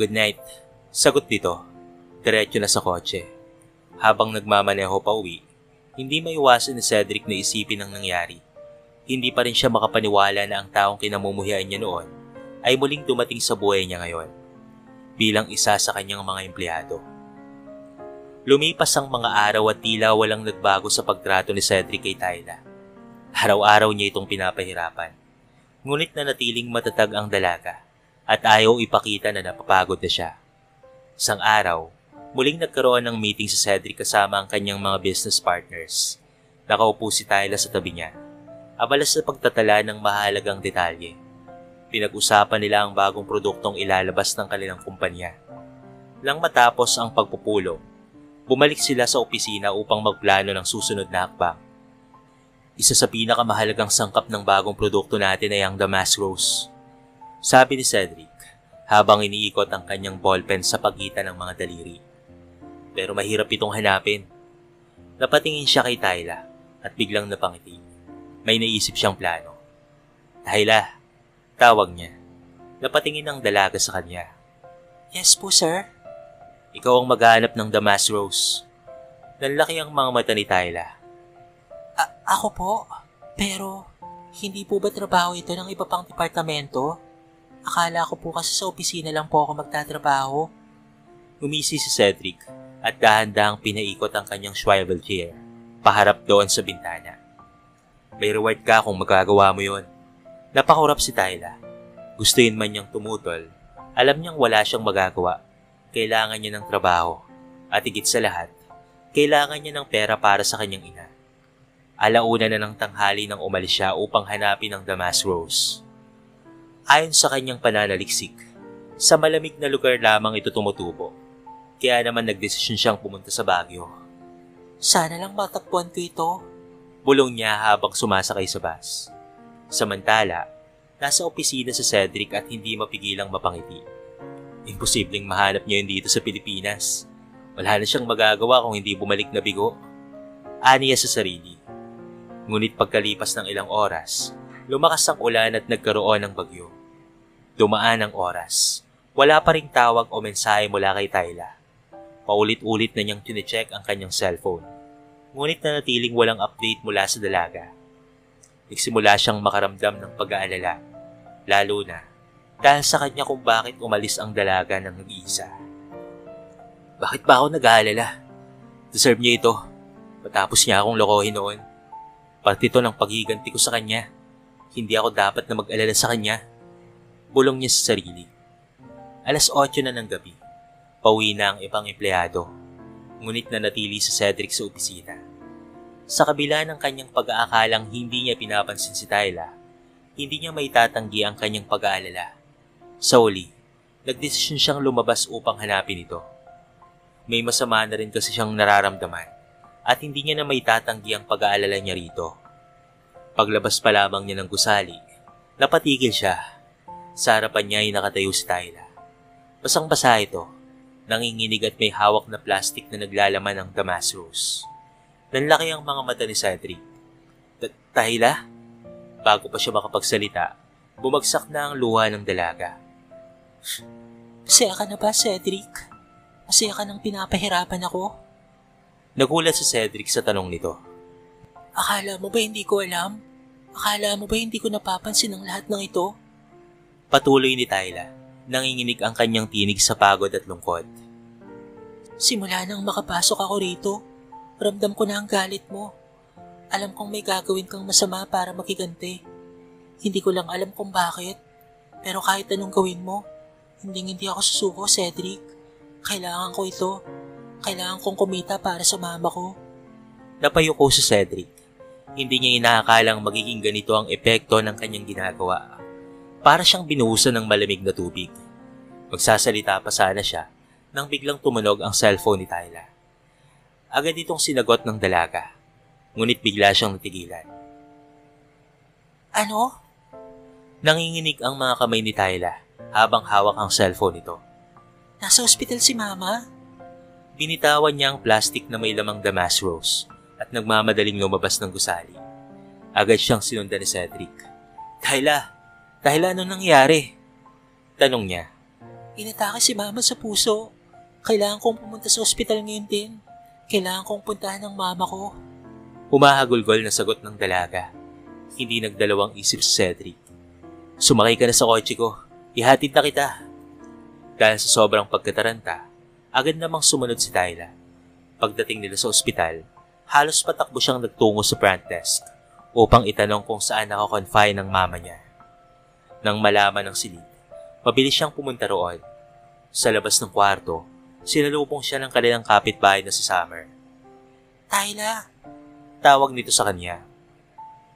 Speaker 1: Good night. Sagot nito. Diretso na sa kotse. Habang nagmamaneho pa uwi, hindi maiwasan ni Cedric na isipin ang nangyari. Hindi pa rin siya makapaniwala na ang taong kinamumuhian niya noon ay muling dumating sa buhay niya ngayon bilang isa sa kanyang mga empleyado. Lumipas ang mga araw at tila walang nagbago sa pagtrato ni Cedric kay Tyla. Araw-araw niya itong pinapahirapan. Ngunit nanatiling matatag ang dalaga at ayaw ipakita na napapagod na siya. Isang araw, muling nagkaroon ng meeting si Cedric kasama ang kanyang mga business partners. Nakaupo si Tyla sa tabi niya, abala sa pagtatala ng mahalagang detalye. Pinag-usapan nila ang bagong produktong ilalabas ng kanilang kumpanya. Nang matapos ang pagpupulong, bumalik sila sa opisina upang magplano ng susunod na hakbang. Isa sa pinakamahalagang sangkap ng bagong produkto natin ay ang Damask Rose, sabi ni Cedric habang iniikot ang kanyang ballpen sa pagitan ng mga daliri. Pero mahirap itong hanapin. Napatingin siya kay Tyla at biglang napangiti. May naisip siyang plano. Tyla, tawag niya. Napatingin ang dalaga sa kanya.
Speaker 2: Yes po, sir.
Speaker 1: Ikaw ang maghahanap ng Damask Rose. Nanlaki ang mga mata ni Tyla.
Speaker 2: Ako po? Pero, hindi po ba trabaho ito ng iba pang departamento? Akala ko po kasi sa opisina lang po ako magtatrabaho.
Speaker 1: Umisi si Cedric at dahan-dahang pinaikot ang kanyang swivel chair, paharap doon sa bintana. May reward ka kung magagawa mo yon. Napakurap si Tyla. Gustuin man niyang tumutol, alam niyang wala siyang magagawa. Kailangan niya ng trabaho at higit sa lahat, kailangan niya ng pera para sa kanyang ina. Alauna na ng tanghali nang umalis siya upang hanapin ang Damask Rose. Ayon sa kanyang pananaliksik, sa malamig na lugar lamang ito tumutubo. Kaya naman nagdesisyon siyang pumunta sa Baguio.
Speaker 2: Sana lang matakbuhan ko ito.
Speaker 1: Bulong niya habang sumasakay sa bus. Samantala, nasa opisina si Cedric at hindi mapigilang mapangiti. Imposibleng mahanap niya yun dito sa Pilipinas. Wala na siyang magagawa kung hindi bumalik na bigo. Aniya sa sarili. Ngunit pagkalipas ng ilang oras, lumakas ang ulan at nagkaroon ng bagyo. Dumaan ang oras. Wala pa ring tawag o mensahe mula kay Tyla. Paulit-ulit na niyang tine-check ang kanyang cellphone. Ngunit nanatiling walang update mula sa dalaga. Nagsimula siyang makaramdam ng pag-aalala. Lalo na dahil sa kanya kung bakit umalis ang dalaga ng nag-iisa. Bakit ba ako nag-aalala? Deserve niya ito. Patapos niya akong lokohin noon. Parte ito ng paghiganti ko sa kanya. Hindi ako dapat na mag-alala sa kanya. Bulong niya sa sarili. 8:00 na ng gabi. Pauwi na ang ibang empleyado. Ngunit nanatili si Cedric sa opisina. Sa kabila ng kanyang pag-aakalang hindi niya pinapansin si Tyla, hindi niya maitatanggi ang kanyang pag-aalala. Sa uli, nagdesisyon siyang lumabas upang hanapin ito. May masama na rin kasi siyang nararamdaman at hindi niya na maitatanggi ang pag-aalala niya rito. Paglabas pa lamang niya ng gusali, napatigil siya. Sa harapan niya ay nakatayo si Tyla. Basang-basa ito, nanginginig at may hawak na plastic na naglalaman ng Damask Rose. Nanlaki ang mga mata ni Cedric. Tyla? Bago pa siya makapagsalita, bumagsak na ang luha ng dalaga.
Speaker 2: Masaya ka na ba, Cedric? Masaya ka nang pinapahirapan ako?
Speaker 1: Nagulat si Cedric sa tanong nito.
Speaker 2: Akala mo ba hindi ko alam? Akala mo ba hindi ko napapansin ang lahat ng ito?
Speaker 1: Patuloy ni Tyla, nanginginig ang kanyang tinig sa pagod at lungkot.
Speaker 2: Simula nang makapasok ako rito, ramdam ko na ang galit mo. Alam kong may gagawin kang masama para makiganti. Hindi ko lang alam kung bakit. Pero kahit anong gawin mo, hindi ako susuko, Cedric. Kailangan ko ito. Kailangan kong kumita para sa mama ko.
Speaker 1: Napayuko si Cedric. Hindi niya inaakalang magiging ganito ang epekto ng kanyang ginagawa. Para siyang binuhusan ng malamig na tubig. Magsasalita pa sana siya nang biglang tumunog ang cellphone ni Tyla. Agad itong sinagot ng dalaga. Ngunit bigla siyang natigilan.
Speaker 2: Ano?
Speaker 1: Nanginginig ang mga kamay ni Tyla habang hawak ang cellphone nito.
Speaker 2: Nasa ospital si Mama?
Speaker 1: Binitawan niya ang plastic na may lamang Damask Rose at nagmamadaling lumabas ng gusali. Agad siyang sinundan ni Cedric. Tyla, ano nangyari? Tanong niya.
Speaker 2: Inatake si Mama sa puso. Kailangan kong pumunta sa ospital ngayon din. Kailangan kong puntahan ng mama ko.
Speaker 1: Humahagulgol na sagot ng dalaga. Hindi nagdalawang isip si Cedric. Sumakay ka na sa kotse ko. Ihatid na kita. Dahil sa sobrang pagkataranta, agad namang sumunod si Tyla. Pagdating nila sa ospital, halos patakbo siyang nagtungo sa front desk upang itanong kung saan nakakonfine ng mama niya. Nang malaman ng silid, mabilis siyang pumunta roon. Sa labas ng kwarto, sinalubong siya ng kanilang kapitbahay na si Summer.
Speaker 2: Tyla,
Speaker 1: Tawag nito sa kanya.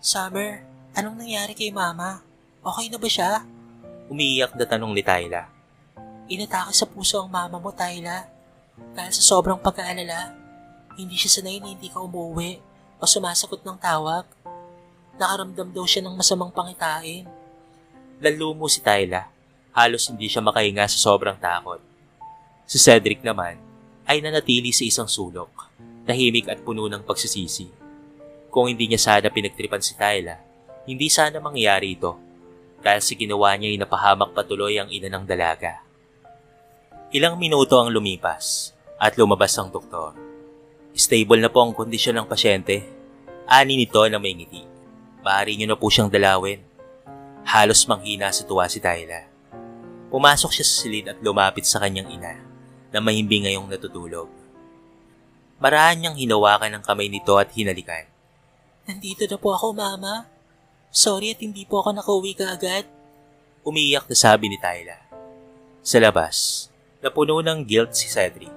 Speaker 2: Summer, anong nangyari kay mama? Okay na ba siya?
Speaker 1: Umiiyak na tanong ni Tyla.
Speaker 2: Inatake sa puso ang mama mo, Tyla. Dahil sa sobrang pag-aalala, hindi siya sanay na hindi ka umuwi o sumasagot ng tawag. Nakaramdam daw siya ng masamang pangitain.
Speaker 1: Nalumo si Tyla. Halos hindi siya makahinga sa sobrang takot. Si Cedric naman ay nanatili sa isang sulok, tahimik at puno ng pagsisisi. Kung hindi niya sana pinagtripan si Tyla, hindi sana mangyayari ito dahil sa ginawa niya ay napahamak patuloy ang ina ng dalaga. Ilang minuto ang lumipas at lumabas ang doktor. Stable na po ang kondisyon ng pasyente. Ani nito na may ngiti. Maaari niyo na po siyang dalawin. Halos manghina sa tuwa si Tyla. Pumasok siya sa silid at lumapit sa kanyang ina na mahimbing ngayong natutulog. Maraan niyang hinawakan ang kamay nito at hinalikan.
Speaker 2: Nandito na po ako, Mama. Sorry at hindi po ako nakauwi kaagad.
Speaker 1: Umiiyak na sabi ni Tyla. Sa labas, napuno ng guilt si Cedric.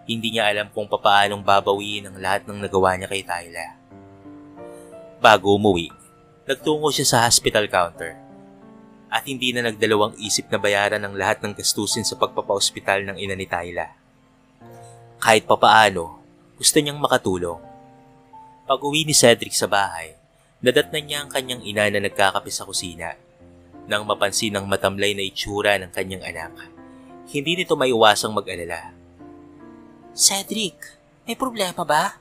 Speaker 1: Hindi niya alam kung papaanong babawiin ang lahat ng nagawa niya kay Tyla. Bago umuwi, nagtungo siya sa hospital counter at hindi na nagdalawang isip na bayaran ang lahat ng gastusin sa pagpapa-ospital ng ina ni Tyla. Kahit papaano, gusto niyang makatulong. Pag-uwi ni Cedric sa bahay, nadatnan niya ang kanyang ina na nagkakape sa kusina. Nang mapansin ang matamlay na itsura ng kanyang anak, hindi nito maiwasang mag-alala.
Speaker 2: Cedric, may problema ba?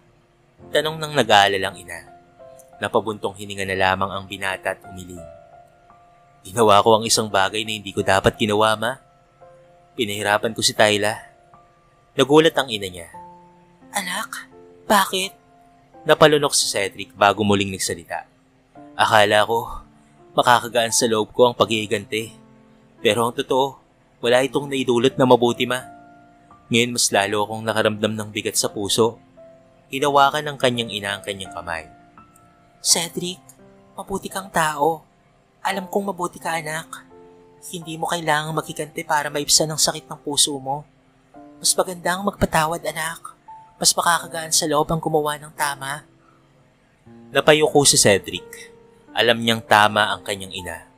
Speaker 1: Tanong ng nag-aalalang ina. Napabuntong hininga na lamang ang binata at umiling. Ginawa ko ang isang bagay na hindi ko dapat ginawa, Ma. Pinahirapan ko si Tyla. Nagulat ang ina niya.
Speaker 2: Anak, bakit?
Speaker 1: Napalunok si Cedric bago muling nagsalita. Akala ko, makakagaan sa loob ko ang pag-iigante. Pero ang totoo, wala itong naidulot na mabuti, Ma. Ngayon mas lalo akong nakaramdam ng bigat sa puso. Hinawakan ng kanyang ina ang kanyang kamay.
Speaker 2: Cedric, mabuti kang tao. Alam kong mabuti ka, anak. Hindi mo kailangang magkikante para maibsan ang sakit ng puso mo. Mas magandang magpatawad, anak. Mas makakagaan sa loob ang gumawa ng tama.
Speaker 1: Napayuko si Cedric. Alam niyang tama ang kanyang ina.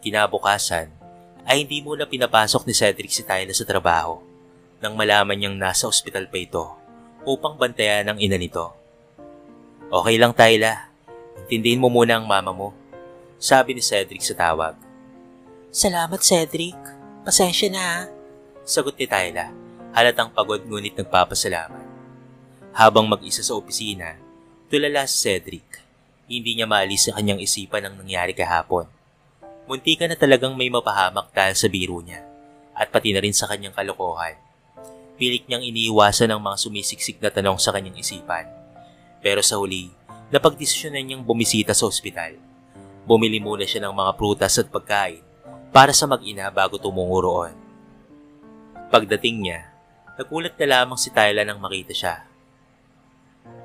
Speaker 1: Kinabukasan, ay hindi muna pinapasok ni Cedric si Tyla sa trabaho nang malaman niyang nasa ospital pa ito upang bantayan ang ina nito. Okay lang, Tyla. Intindihin mo muna ang mama mo, sabi ni Cedric sa tawag.
Speaker 2: Salamat, Cedric. Pasensya na.
Speaker 1: Sagot ni Tyla, halatang pagod ngunit nagpapasalamat. Habang mag-isa sa opisina, tulala si Cedric. Hindi niya maalis sa kanyang isipan ang nangyari kahapon. Munti ka na talagang may mapahamak dahil sa biro niya at pati na rin sa kanyang kalokohan. Pilit niyang iniiwasan ang mga sumisiksik na tanong sa kanyang isipan. Pero sa huli, napagdesisyonan niyang bumisita sa ospital. Bumili muna siya ng mga prutas at pagkain para sa mag-ina bago tumungo roon. Pagdating niya, nagulat na lamang si Tyla nang makita siya.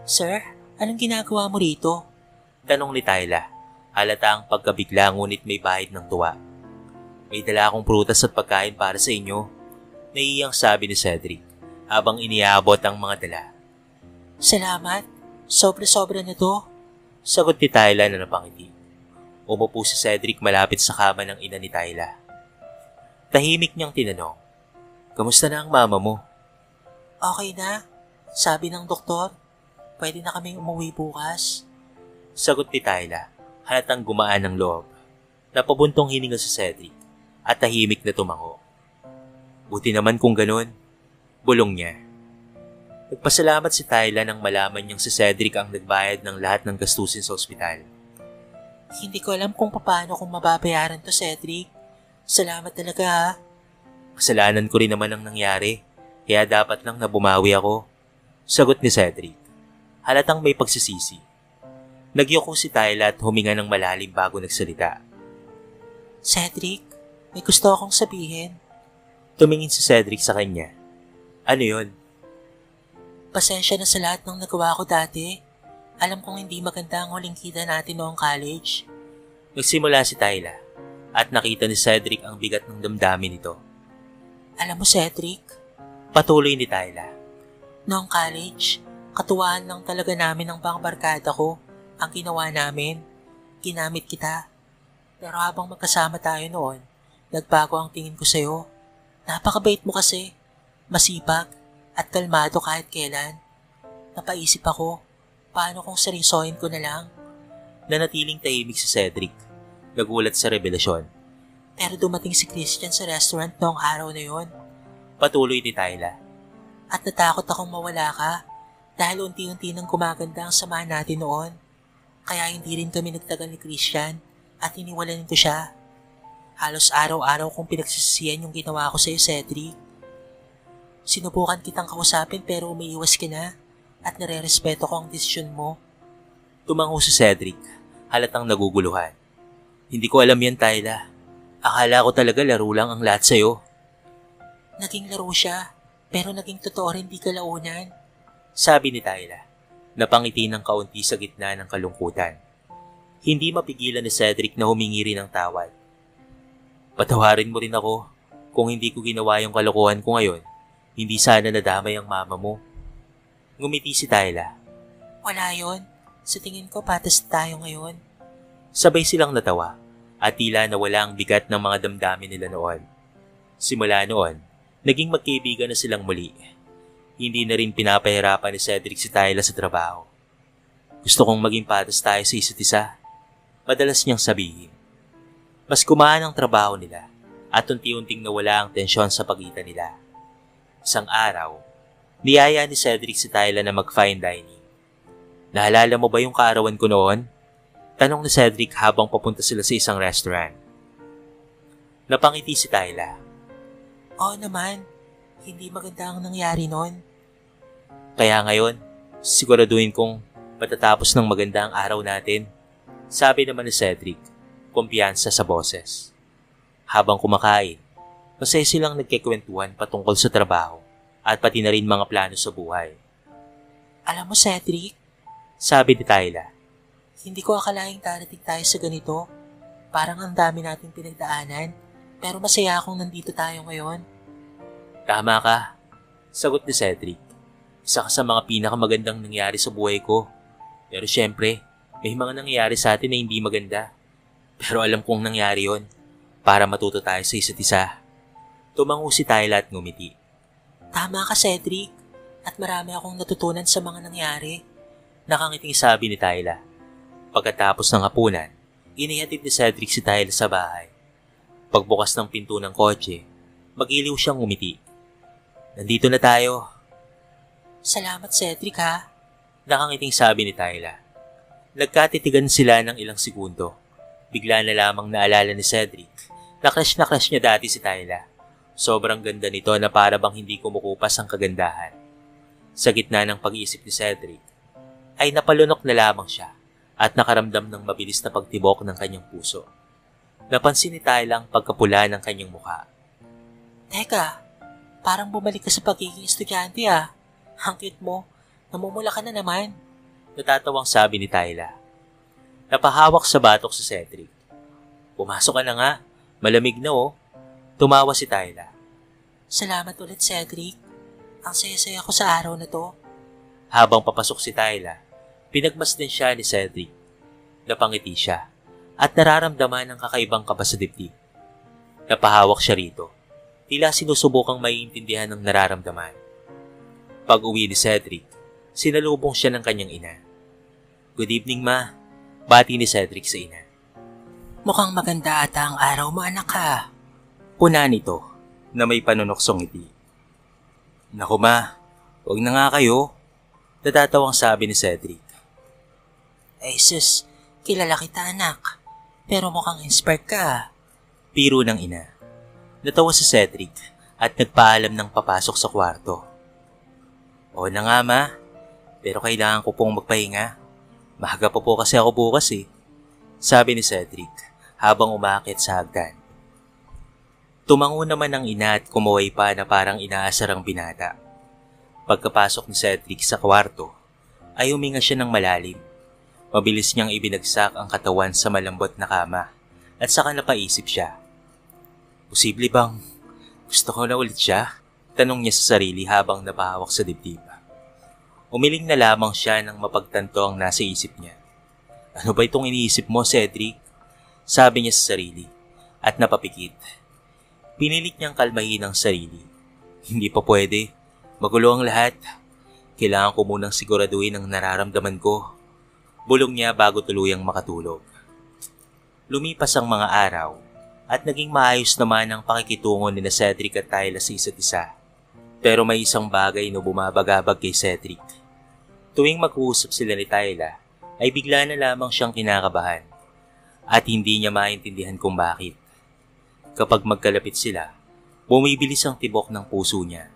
Speaker 2: Sir, anong ginagawa mo rito?
Speaker 1: Tanong ni Tyla, halata ang pagkabigla ngunit may bahid ng tuwa. May dala akong prutas at pagkain para sa inyo, naiyang sabi ni Cedric habang iniabot ang mga dala.
Speaker 2: Salamat, sobra-sobra na to.
Speaker 1: Sagot ni Tyla na napangiti. Umupo si Cedric malapit sa kama ng ina ni Tyla. Tahimik niyang tinanong, kamusta na ang mama mo?
Speaker 2: Okay na, sabi ng doktor, pwede na kaming umuwi bukas.
Speaker 1: Sagot ni Tyla, halatang gumaan ng loob. Napabuntong hininga si Cedric at tahimik na tumango. Buti naman kung ganun, bulong niya. Nagpasalamat si Tyla nang malaman niyang si Cedric ang nagbayad ng lahat ng gastusin sa ospital.
Speaker 2: Hindi ko alam kung paano kung mababayaran to, Cedric. Salamat talaga, ha.
Speaker 1: Kasalanan ko rin naman ang nangyari, kaya dapat lang na bumawi ako. Sagot ni Cedric. Halatang may pagsisisi. Nagyuko si Tyla at huminga ng malalim bago nagsalita.
Speaker 2: Cedric, may gusto akong sabihin.
Speaker 1: Tumingin si Cedric sa kanya. Ano yon?
Speaker 2: Pasensya na sa lahat ng nagawa ko dati. Alam kong hindi maganda ang huling kita natin noong college.
Speaker 1: Nagsimula si Tyla at nakita ni Cedric ang bigat ng damdamin nito.
Speaker 2: Alam mo, Cedric,
Speaker 1: Patuloy ni Tyla.
Speaker 2: noong college, katuwaan lang talaga namin ng barkada ko ang ginawa namin. Ginamit kita. Pero habang magkasama tayo noon, nagbago ang tingin ko sa'yo. Napakabait mo kasi. Masipag at kalmado kahit kailan. Napaisip ako, paano kung seryosohin ko na lang?
Speaker 1: Nanatiling tahimik si Cedric. Nagulat sa revelasyon.
Speaker 2: Pero dumating si Christian sa restaurant noong araw na yon.
Speaker 1: Patuloy ni Tyla.
Speaker 2: At natakot akong mawala ka dahil unti-unti nang gumaganda ang samahan natin noon. Kaya hindi rin kami nagtagal ni Christian at iniwalan ko siya. Halos araw-araw kong pinagsisisihan yung ginawa ko sa iyo, Cedric. Sinubukan kitang kausapin pero umiiwas ka na at nare-respeto ko ang desisyon mo.
Speaker 1: Tumango si Cedric, halatang naguguluhan. Hindi ko alam yan, Tyla. Akala ko talaga laro lang ang lahat sa'yo.
Speaker 2: Naging laro siya, pero naging totoo rin di kalaunan.
Speaker 1: Sabi ni Tyla, napangiti ng kaunti sa gitna ng kalungkutan. Hindi mapigilan ni Cedric na humingi rin ng tawad. Patawarin mo rin ako kung hindi ko ginawa yung kalokohan ko ngayon. Hindi sana nadamay ang mama mo. Ngumiti si Tyla.
Speaker 2: Wala yon. Sa tingin ko patas tayo ngayon.
Speaker 1: Sabay silang natawa at tila nawala ang bigat ng mga damdamin nila noon. Simula noon, naging magkaibigan na silang muli. Hindi na rin pinapahirapan ni Cedric si Tyla sa trabaho. Gusto kong maging patas tayo sa isa't isa. Madalas niyang sabihin. Mas kumaan ang trabaho nila at unti-unting nawala ang tensyon sa pagitan nila. Isang araw, niyaya ni Cedric si Tyla na mag-fine dining. Naalala mo ba yung kaarawan ko noon? Tanong ni Cedric habang papunta sila sa isang restaurant. Napangiti si Tyla.
Speaker 2: Oo naman, hindi maganda ang nangyari noon.
Speaker 1: Kaya ngayon, siguraduhin kong patatapos ng maganda ang araw natin. Sabi naman ni Cedric, kumpiyansa sa boses. Habang kumakain, masaya silang nagkikwentuhan patungkol sa trabaho at pati na rin mga plano sa buhay.
Speaker 2: Alam mo, Cedric,
Speaker 1: Sabi ni Tyla,
Speaker 2: hindi ko akalaing darating tayo sa ganito. Parang ang dami nating pinagdaanan, pero masaya akong nandito tayo ngayon.
Speaker 1: Tama ka, sagot ni Cedric. Isa ka sa mga pinakamagandang nangyari sa buhay ko. Pero syempre, may mga nangyari sa atin na hindi maganda. Pero alam kong nangyari yon para matuto tayo sa isa't isa. Tumango si Tyla at ngumiti.
Speaker 2: Tama ka, Cedric, at marami akong natutunan sa mga nangyari.
Speaker 1: Nakangiting sabi ni Tyla. Pagkatapos ng hapunan, inihatid ni Cedric si Tyla sa bahay. Pagbukas ng pinto ng kotse, mag-iliw siyang ngumiti. Nandito na tayo.
Speaker 2: Salamat, Cedric, ha?
Speaker 1: Nakangiting sabi ni Tyla. Nagkatitigan sila ng ilang segundo. Bigla na lamang naalala ni Cedric na crush niya dati si Tyla. Sobrang ganda nito na para bang hindi kumukupas ang kagandahan. Sa gitna ng pag-iisip ni Cedric, ay napalunok na lamang siya at nakaramdam ng mabilis na pagtibok ng kanyang puso. Napansin ni Tyla ang pagkapula ng kanyang mukha.
Speaker 2: Teka, parang bumalik ka sa pagiging estudyante, ah. Ang cute mo, namumula ka na naman.
Speaker 1: Natatawang sabi ni Tyla. Napahawak sa batok si Cedric. Pumasok ka na nga, malamig na oh. Tumawa si Tyla.
Speaker 2: Salamat ulit, Cedric. Ang saya-saya ko sa araw na to.
Speaker 1: Habang papasok si Tyla, pinagmasdan siya ni Cedric. Napangiti siya at nararamdaman ang kakaibang kaba sa dibdib. Napahawak siya rito. Tila sinusubukang maiintindihan ng nararamdaman. Pag-uwi ni Cedric, sinalubong siya ng kanyang ina. Good evening, ma. Bati ni Cedric sa ina.
Speaker 2: Mukhang maganda ata ang araw mo, anak, ha?
Speaker 1: Puna nito na may panunoksong ngiti. Naku, ma. Huwag na nga kayo. Natatawang sabi ni Cedric.
Speaker 2: Eh sus, kilala kita, anak. Pero mukhang inspired ka.
Speaker 1: Piro ng ina. Natawa si Cedric at nagpaalam ng papasok sa kwarto. O na nga, ma. Pero kailangan ko pong magpahinga. Mahaga pa po kasi ako bukas eh. Sabi ni Cedric habang umaakit sa hagdan. Tumango naman ang ina at kumaway pa na parang inaasar ang binata. Pagkapasok ni Cedric sa kwarto, ay huminga siya ng malalim. Mabilis niyang ibinagsak ang katawan sa malambot na kama at saka napaisip siya. Posible bang gusto ko na ulit siya? Tanong niya sa sarili habang napahawak sa dibdib. Umiling na lamang siya nang mapagtanto ang nasa isip niya. Ano ba itong iniisip mo, Cedric? Sabi niya sa sarili at napapikit. Pinilit niyang kalmahin ang sarili. Hindi pa pwede. Magulo ang lahat. Kailangan ko munang siguraduhin ang nararamdaman ko. Bulong niya bago tuluyang makatulog. Lumipas ang mga araw at naging maayos naman ang pakikitungo ni Cedric at Tyla sa isa't isa. Pero may isang bagay na bumabagabag kay Cedric. Tuwing mag-uusap sila ni Tyla, ay bigla na lamang siyang kinakabahan at hindi niya maintindihan kung bakit. Kapag magkalapit sila, bumibilis ang tibok ng puso niya.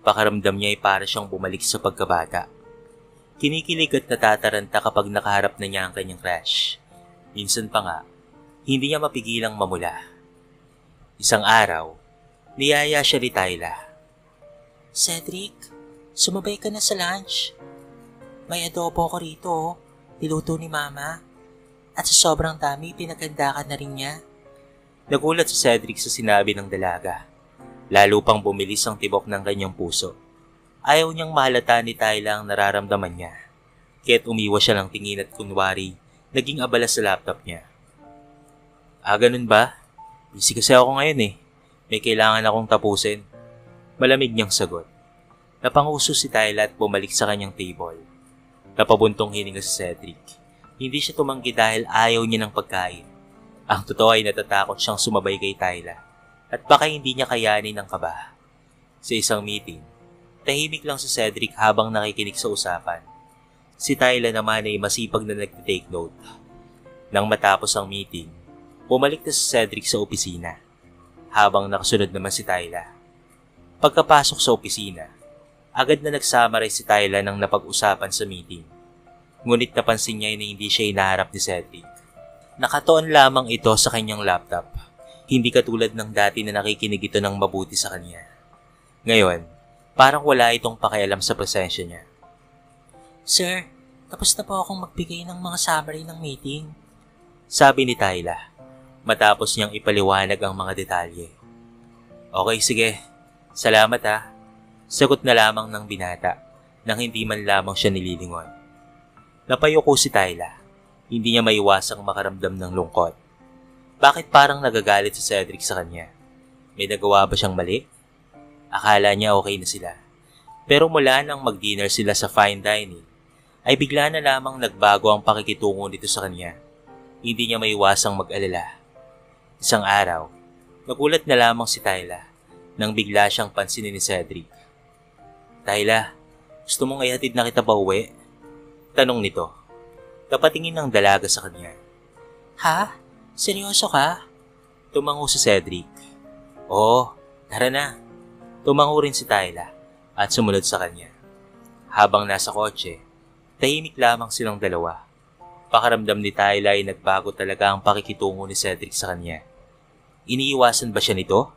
Speaker 1: Pakaramdam niya ay para siyang bumalik sa pagkabata. Kinikilig at natataranta kapag nakaharap na niya ang kanyang crush. Minsan pa nga, hindi niya mapigilang mamula. Isang araw, niyaya siya ni Tyla.
Speaker 2: Cedric, sumabay ka na sa lunch. May adobo ko rito, niluto ni Mama. At sa sobrang dami, pinaganda ka na rin niya.
Speaker 1: Nagulat si Cedric sa sinabi ng dalaga. Lalo pang bumilis ang tibok ng kanyang puso. Ayaw niyang mahalata ni Tyla ang nararamdaman niya. Kaya't umiwas siya ng tingin at kunwari, naging abala sa laptop niya. Ganun ba? Busy kasi ako ngayon eh. May kailangan akong tapusin. Malamig niyang sagot. Napanguso si Tyla at bumalik sa kanyang table. Napabuntong hininga si Cedric. Hindi siya tumanggi dahil ayaw niya ng pagkain. Ang totoo ay natatakot siyang sumabay kay Tyla at baka hindi niya kayanin ang kaba. Sa isang meeting, tahimik lang si Cedric habang nakikinig sa usapan. Si Tyla naman ay masipag na nagtitake note. Nang matapos ang meeting, bumalik na si Cedric sa opisina habang nakasunod naman si Tyla. Pagkapasok sa opisina, agad na nagsummarize si Tyla ng napag-usapan sa meeting. Ngunit napansin niya na hindi siya inaharap ni Cedric. Nakatuon lamang ito sa kanyang laptop. Hindi katulad ng dati na nakikinig ito ng mabuti sa kanya. Ngayon, parang wala itong pakialam sa presensya niya.
Speaker 2: Sir, tapos na po akong magbigay ng mga summary ng meeting.
Speaker 1: Sabi ni Tyla, matapos niyang ipaliwanag ang mga detalye. Okay, sige. Salamat ha. Sagot na lamang ng binata nang hindi man lamang siya nililingon. Napayuko si Tyla. Hindi niya maiwasang makaramdam ng lungkot. Bakit parang nagagalit si Cedric sa kanya? May nagawa ba siyang mali? Akala niya okay na sila. Pero mula nang mag-dinner sila sa fine dining, ay bigla na lamang nagbago ang pakikitungo nito sa kanya. Hindi niya maiwasang mag-alala. Isang araw, nagulat na lamang si Tyla nang bigla siyang pansinin ni Cedric. Tyla, gusto mong ihatid na kita pa uwi? Tanong nito. Kapatingin ng dalaga sa kanya.
Speaker 2: Ha? Seryoso ka?
Speaker 1: Tumango si Cedric. Oo, tara na. Tumango rin si Tyla at sumunod sa kanya. Habang nasa kotse, tahimik lamang silang dalawa. Pakaramdam ni Tyla ay nagbago talaga ang pakikitungo ni Cedric sa kanya. Iniiwasan ba siya nito?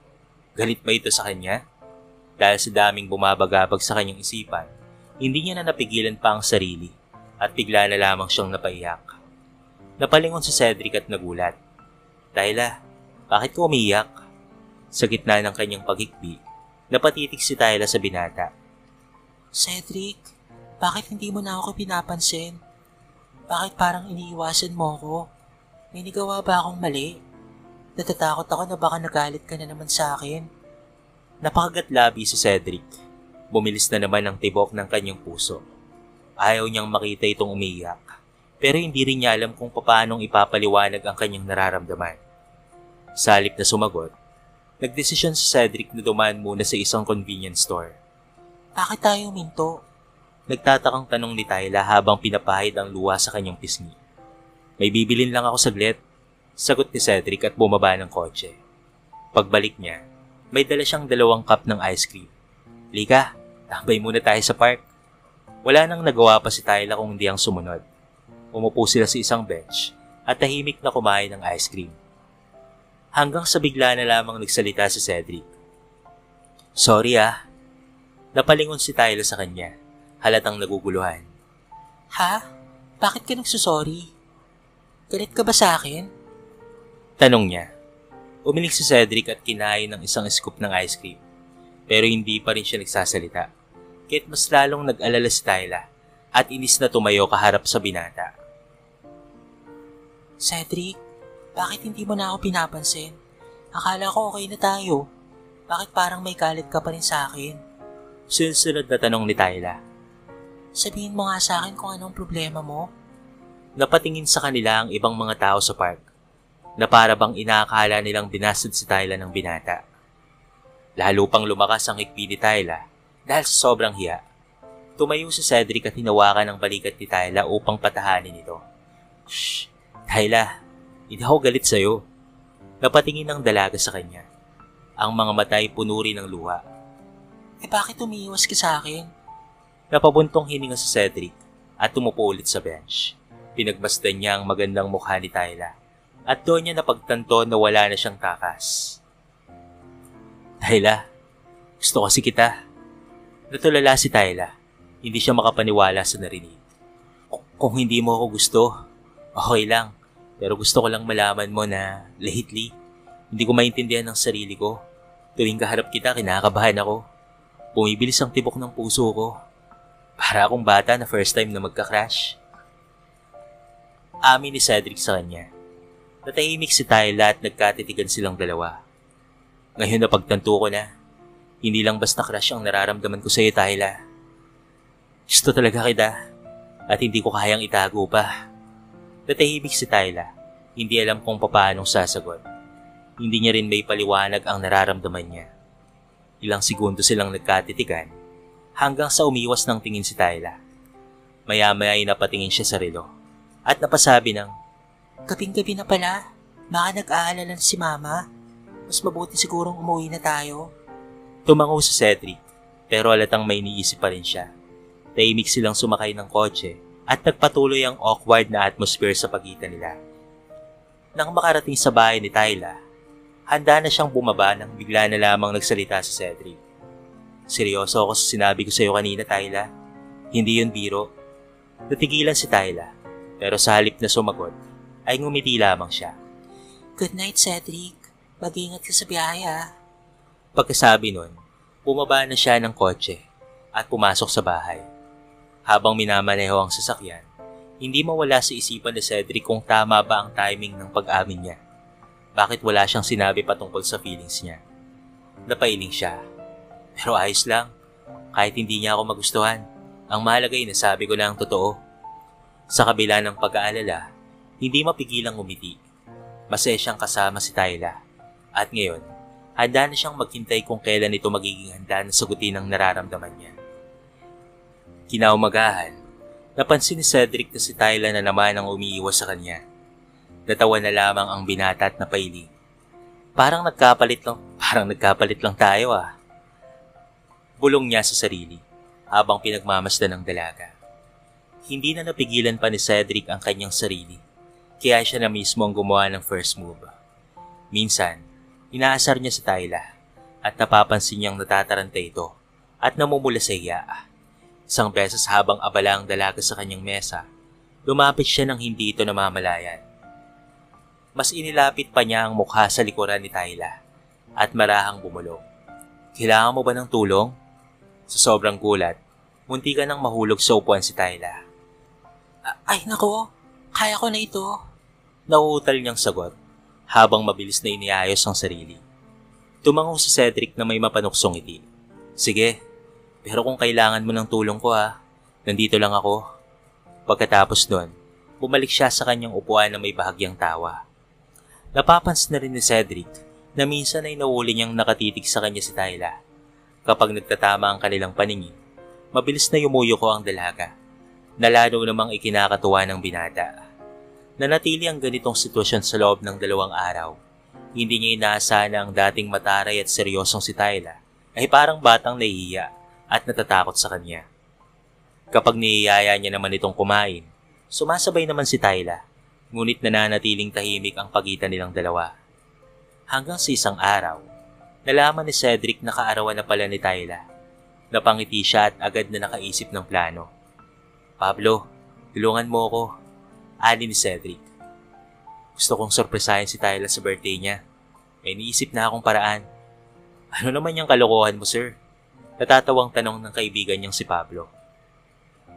Speaker 1: Galit ba ito sa kanya? Dahil sa daming bumabagabag sa kanyang isipan, hindi niya na napigilan pa ang sarili at bigla na lamang siyang napaiyak. Napalingon si Cedric at nagulat. Tyla, bakit ka umiyak? Sa gitna ng kanyang paghikbi, napatitig si Tyla sa binata.
Speaker 2: Cedric, bakit hindi mo na ako pinapansin? Bakit parang iniiwasan mo ako? May nagawa ba akong mali? Natatakot ako na baka nagalit ka na naman sa akin.
Speaker 1: Napakagatlabi si Cedric. Bumilis na naman ang tibok ng kanyang puso. Ayaw niyang makita itong umiyak, pero hindi rin niya alam kung paanong ipapaliwanag ang kanyang nararamdaman. Sa halip na sumagot, nagdesisyon si Cedric na dumaan muna sa isang convenience store.
Speaker 2: Bakit tayo minto?
Speaker 1: Nagtatakang tanong ni Tyla habang pinapahid ang luha sa kanyang pisngi. May bibilin lang ako saglit, sagot ni Cedric at bumaba ng kotse. Pagbalik niya, may dala siyang 2 cup ng ice cream. Lika, tambay muna tayo sa park. Wala nang nagawa pa si Tyla kung hindi ang sumunod. Umupo sila sa isang bench at tahimik na kumain ng ice cream. Hanggang sa bigla na lamang nagsalita si Cedric. Sorry Napalingon si Tyla sa kanya, halatang naguguluhan.
Speaker 2: Ha? Bakit ka nagsusorry? Galit ka ba sa akin?
Speaker 1: Tanong niya. Umiling si Cedric at kinain ng isang scoop ng ice cream. Pero hindi pa rin siya nagsasalita. Kaya't mas lalong nag-alala si Tyla at inis na tumayo kaharap sa binata.
Speaker 2: Cedric, bakit hindi mo na ako pinapansin? Akala ko okay na tayo. Bakit parang may galit ka pa rin sa akin?
Speaker 1: Sunod na tanong ni Tyla.
Speaker 2: Sabihin mo nga sa akin kung anong problema mo.
Speaker 1: Napatingin sa kanila ang ibang mga tao sa park na para bang inaakala nilang binasted si Tyla ng binata. Lalo pang lumakas ang higpi ni Tyla dahil sa sobrang hiya. Tumayo si Cedric at hinawakan ang balikat ni Tyla upang patahanin ito. Shh! Tyla, hindi ako galit sa'yo. Napatingin ang dalaga sa kanya. Ang mga mata ay puno rin ng luha.
Speaker 2: Bakit umiiwas ka sa akin?
Speaker 1: Napabuntong hininga si Cedric at tumupo ulit sa bench. Pinagmasdan niya ang magandang mukha ni Tyla at doon niya napagtanto na wala na siyang takas. Tyla, gusto kasi kita. Natulala si Tyla. Hindi siya makapaniwala sa narinig. Kung hindi mo ako gusto, okay lang. Pero gusto ko lang malaman mo na lately, hindi ko maintindihan ang sarili ko. Tuwing kaharap kita, kinakabahan ako. Bumibilis ang tibok ng puso ko. Para akong bata na first time na magka-crush. Amin ni Cedric sa kanya. Natahimik si Tyla at nagkatitigan silang dalawa. Ngayon na pagtanto ko na, hindi lang basta crush ang nararamdaman ko sa iyo, Tyla. Gusto talaga kita at hindi ko kayang itago pa. Natahimik si Tyla, hindi alam kung paanong sasagot. Hindi niya rin may paliwanag ang nararamdaman niya. Ilang segundo silang nagkatitigan hanggang sa umiwas ng tingin si Tyla. Maya-maya ay napatingin siya sa relo at napasabi ng,
Speaker 2: Gabing-gabi na pala, baka nag-aalala si Mama. Mas mabuti sigurong umuwi na tayo.
Speaker 1: Tumango si Cedric pero halatang may iniisip pa rin siya. Tahimik silang sumakay ng kotse at nagpatuloy ang awkward na atmosphere sa pagitan nila. Nang makarating sa bahay ni Tyla, handa na siyang bumaba nang bigla na lamang nagsalita si Cedric. Seryoso ako sa sinabi ko sa iyo kanina, Tyla. Hindi yun biro. Natigilan si Tyla pero sa halip na sumagot ay ngumiti lamang siya.
Speaker 2: Good night, Cedric. Mag-ingat ka sa biyahe, ha?
Speaker 1: Pagkasabi nun, bumaba na siya ng kotse at pumasok sa bahay. Habang minamaneho ang sasakyan, hindi mawala sa isipan ni Cedric kung tama ba ang timing ng pag-amin niya. Bakit wala siyang sinabi patungkol sa feelings niya? Napailing siya. Pero ayos lang, kahit hindi niya ako magustuhan. Ang mahalaga ay nasabi ko na ang totoo. Sa kabila ng pag-aalala, hindi mapigilang umiti. Masaya siyang kasama si Tyla. At ngayon, handa na siyang maghintay kung kailan ito magiging handa na sagutin ang nararamdaman niya. Kinaumagahan, napansin ni Cedric na si Tyla na naman ang umiiwas sa kanya. Natawa na lamang ang binata at napailing. Parang nagkapalit lang tayo ah. Bulong niya sa sarili habang pinagmamasdan ng dalaga. Hindi na napigilan pa ni Cedric ang kanyang sarili, kaya siya na mismo ang gumawa ng first move. Minsan, inaasar niya si Tyla at napapansin niyang natataranta ito at namumula sa iya. Isang beses habang abala ang dalaga sa kanyang mesa, lumapit siya nang hindi ito namamalayan. Mas inilapit pa niya ang mukha sa likuran ni Tyla at marahang bumulong. Kailangan mo ba ng tulong? Sa sobrang gulat, munti ka nang mahulog sa upuan si Tyla.
Speaker 2: Ay nako, kaya ko na ito.
Speaker 1: Nauutal niyang sagot habang mabilis na iniayos ang sarili. Tumango si Cedric na may mapanuksong ngiti. Sige, pero kung kailangan mo ng tulong ko nandito lang ako. Pagkatapos nun, bumalik siya sa kanyang upuan na may bahagyang tawa. Napapansin na rin ni Cedric na minsan ay nahuli niyang nakatitig sa kanya si Tyla. Kapag nagtatama ang kanilang paningin, mabilis na yumuyuko ang dalaga, na lalo namang ikinakatuwa ng binata. Nanatili ang ganitong sitwasyon sa loob ng 2 araw. Hindi niya inaasahan na ang dating mataray at seryosong si Tyla ay parang batang nahihiya at natatakot sa kanya. Kapag niyayaya niya naman itong kumain, sumasabay naman si Tyla, ngunit nananatiling tahimik ang pagitan nilang dalawa. Hanggang sa isang araw, nalaman ni Cedric na kaarawan na pala ni Tyla. Napangiti siya at agad na nakaisip ng plano. Pablo, tulungan mo ako, ani ni Cedric. Gusto kong sorpresahin si Tyla sa birthday niya. May iniisip na akong paraan. Ano naman yung kalokohan mo, sir? Natatawang tanong ng kaibigan niyang si Pablo.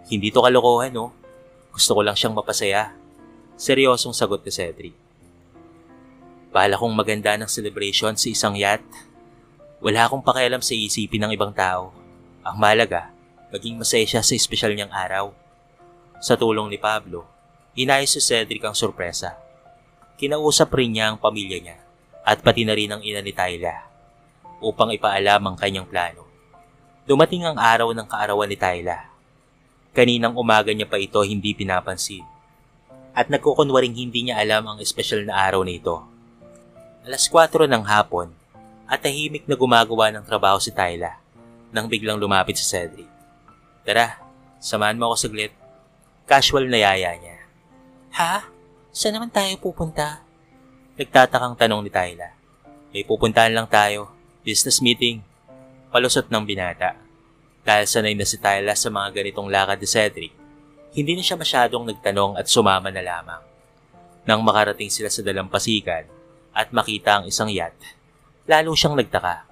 Speaker 1: Hindi to kalokohan, no? Gusto ko lang siyang mapasaya. Seryosong sagot ni Cedric. Bahala kong maganda ng celebration sa isang yacht. Wala akong pakialam sa isipin ng ibang tao. Ang mahalaga, maging masaya siya sa espesyal niyang araw. Sa tulong ni Pablo, inayos si Cedric ang sorpresa. Kinausap rin niya ang pamilya niya at pati na rin ang ina ni Tyla upang ipaalam ang kanyang plano. Dumating ang araw ng kaarawan ni Tyla. Kaninang umaga niya pa ito hindi pinapansin at nagkukunwaring hindi niya alam ang espesyal na araw na ito. 4:00 ng hapon at tahimik na gumagawa ng trabaho si Tyla nang biglang lumapit si Cedric. Tara, samahan mo ako saglit. Casual na yaya niya.
Speaker 2: Ha? Saan naman tayo pupunta?
Speaker 1: Nagtatakang tanong ni Tyla. May pupuntahan lang tayo. Business meeting. Palusot ng binata. Dahil sanay na si Tyla sa mga ganitong lakad ni Cedric, hindi na siya masyadong nagtanong at sumama na lamang. Nang makarating sila sa dalampasigan at makita ang isang yacht, lalo siyang nagtaka.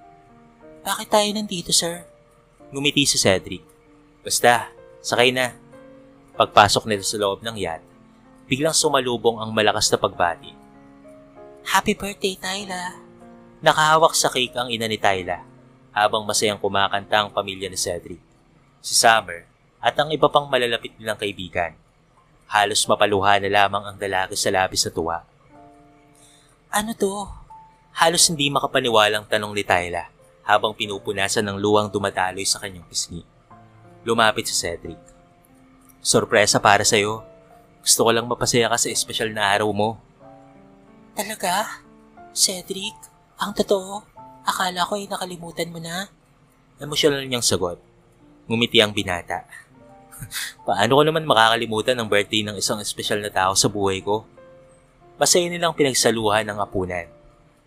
Speaker 2: Bakit tayo nandito, sir?
Speaker 1: Ngumiti si Cedric. Basta, sakay na. Pagpasok nito sa loob ng yacht, biglang sumalubong ang malakas na pagbati.
Speaker 2: Happy birthday, Tyla.
Speaker 1: Nakahawak sa cake ang ina ni Tyla habang masayang kumakanta ang pamilya ni Cedric, si Summer at ang iba pang malalapit nilang kaibigan. Halos mapaluha na lamang ang dalaga sa labis na tuwa.
Speaker 2: Ano to?
Speaker 1: Halos hindi makapaniwalang tanong ni Tyla habang pinupunasan ng luwang dumadaloy sa kanyang pisngi. Lumapit si Cedric. Sorpresa para sa'yo. Gusto ko lang mapasaya ka sa espesyal na araw mo.
Speaker 2: Talaga? Cedric, ang totoo, akala ko ay nakalimutan mo na.
Speaker 1: Emosyonal niyang sagot. Ngumiti ang binata. Paano ko naman makakalimutan ang birthday ng isang espesyal na tao sa buhay ko? Masaya nilang pinagsaluhan ng apunan.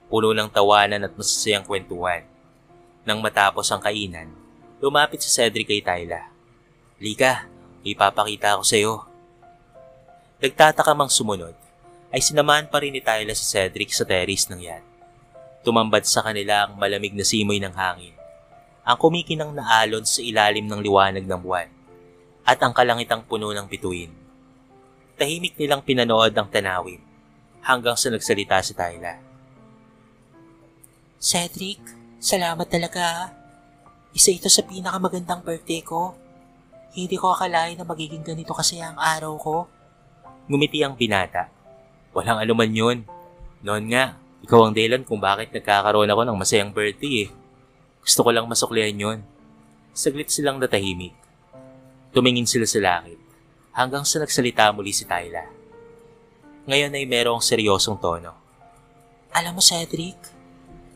Speaker 1: Puno ng tawanan at masasayang kwentuhan. Nang matapos ang kainan, lumapit si Cedric kay Tyla. Lika, ipapakita ako sa iyo. Nagtataka mang sumunod, ay sinamahan pa rin ni Tyla si Cedric sa terrace ng yacht. Tumambad sa kanila ang malamig na simoy ng hangin, ang kumikinang na alon sa ilalim ng liwanag ng buwan, at ang kalangitang puno ng bituin. Tahimik nilang pinanood ang tanawin, hanggang sa nagsalita si Tyla.
Speaker 2: Cedric, salamat talaga. Isa ito sa pinakamagandang birthday ko. Hindi ko akalain na magiging ganito kasi ang araw ko.
Speaker 1: Ngumiti ang binata. Walang anuman yun. Noon nga, ikaw ang dahilan kung bakit nagkakaroon ako ng masayang birthday eh. Gusto ko lang masuklihan yun. Saglit silang natahimik. Tumingin sila sa langit hanggang sa nagsalita muli si Tyla. Ngayon ay merong seryosong tono.
Speaker 2: Alam mo, Cedric,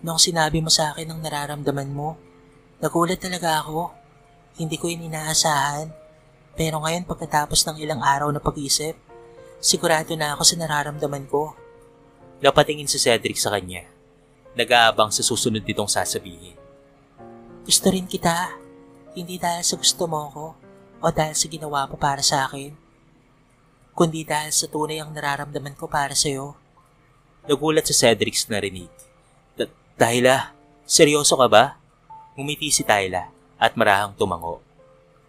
Speaker 2: nung sinabi mo sa akin ang nararamdaman mo, nagulat talaga ako. Hindi ko yun inaasahan. Pero ngayon pagkatapos ng ilang araw na pag-isip, sigurado na ako sa nararamdaman ko.
Speaker 1: Napatingin si Cedric sa kanya. Nag-aabang sa susunod nitong sasabihin.
Speaker 2: Gusto rin kita. Hindi dahil sa gusto mo ko o dahil sa ginawa mo para sa akin, kundi dahil sa tunay ang nararamdaman ko para sa'yo.
Speaker 1: Nagulat si Cedric sa narinig. Tyla, seryoso ka ba? Ngumiti si Tyla at marahang tumango.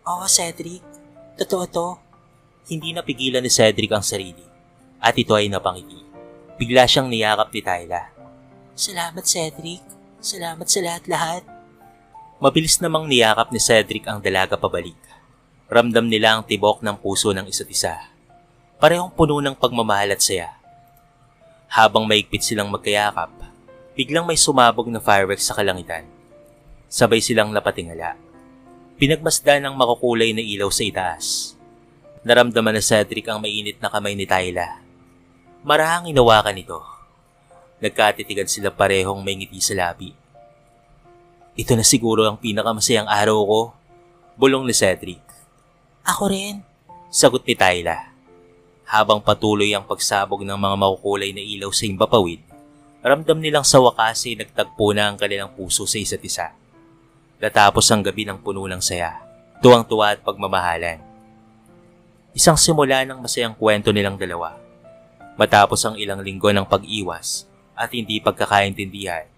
Speaker 2: Oo, Cedric. Totoo to.
Speaker 1: Hindi napigilan ni Cedric ang sarili at ito ay napangiti. Bigla siyang niyakap ni Tyla.
Speaker 2: Salamat, Cedric. Salamat sa lahat-lahat.
Speaker 1: Mabilis namang niyakap ni Cedric ang dalaga pabalik. Ramdam nila ang tibok ng puso ng isa't isa. Parehong puno ng pagmamahal at saya. Habang maigpit silang magkayakap, biglang may sumabog na fireworks sa kalangitan. Sabay silang napatingala. Pinagmasdan ng makukulay na ilaw sa itaas. Naramdaman na Cedric ang mainit na kamay ni Tyla. Marahang inawakan ito. Nagkatitigan sila parehong may ngiti sa labi. Ito na siguro ang pinakamasayang araw ko, bulong ni Cedric.
Speaker 2: Ako rin,
Speaker 1: sagot ni Tyla. Habang patuloy ang pagsabog ng mga makukulay na ilaw sa himpapawid, ramdam nilang sa wakas ay nagtagpo na ang kanilang puso sa isa't isa. Natapos ang gabi ng puno ng saya, tuwang-tuwa at pagmamahalan. Isang simula ng masayang kwento nilang dalawa. Matapos ang ilang linggo ng pag-iwas at hindi pagkakaintindihan,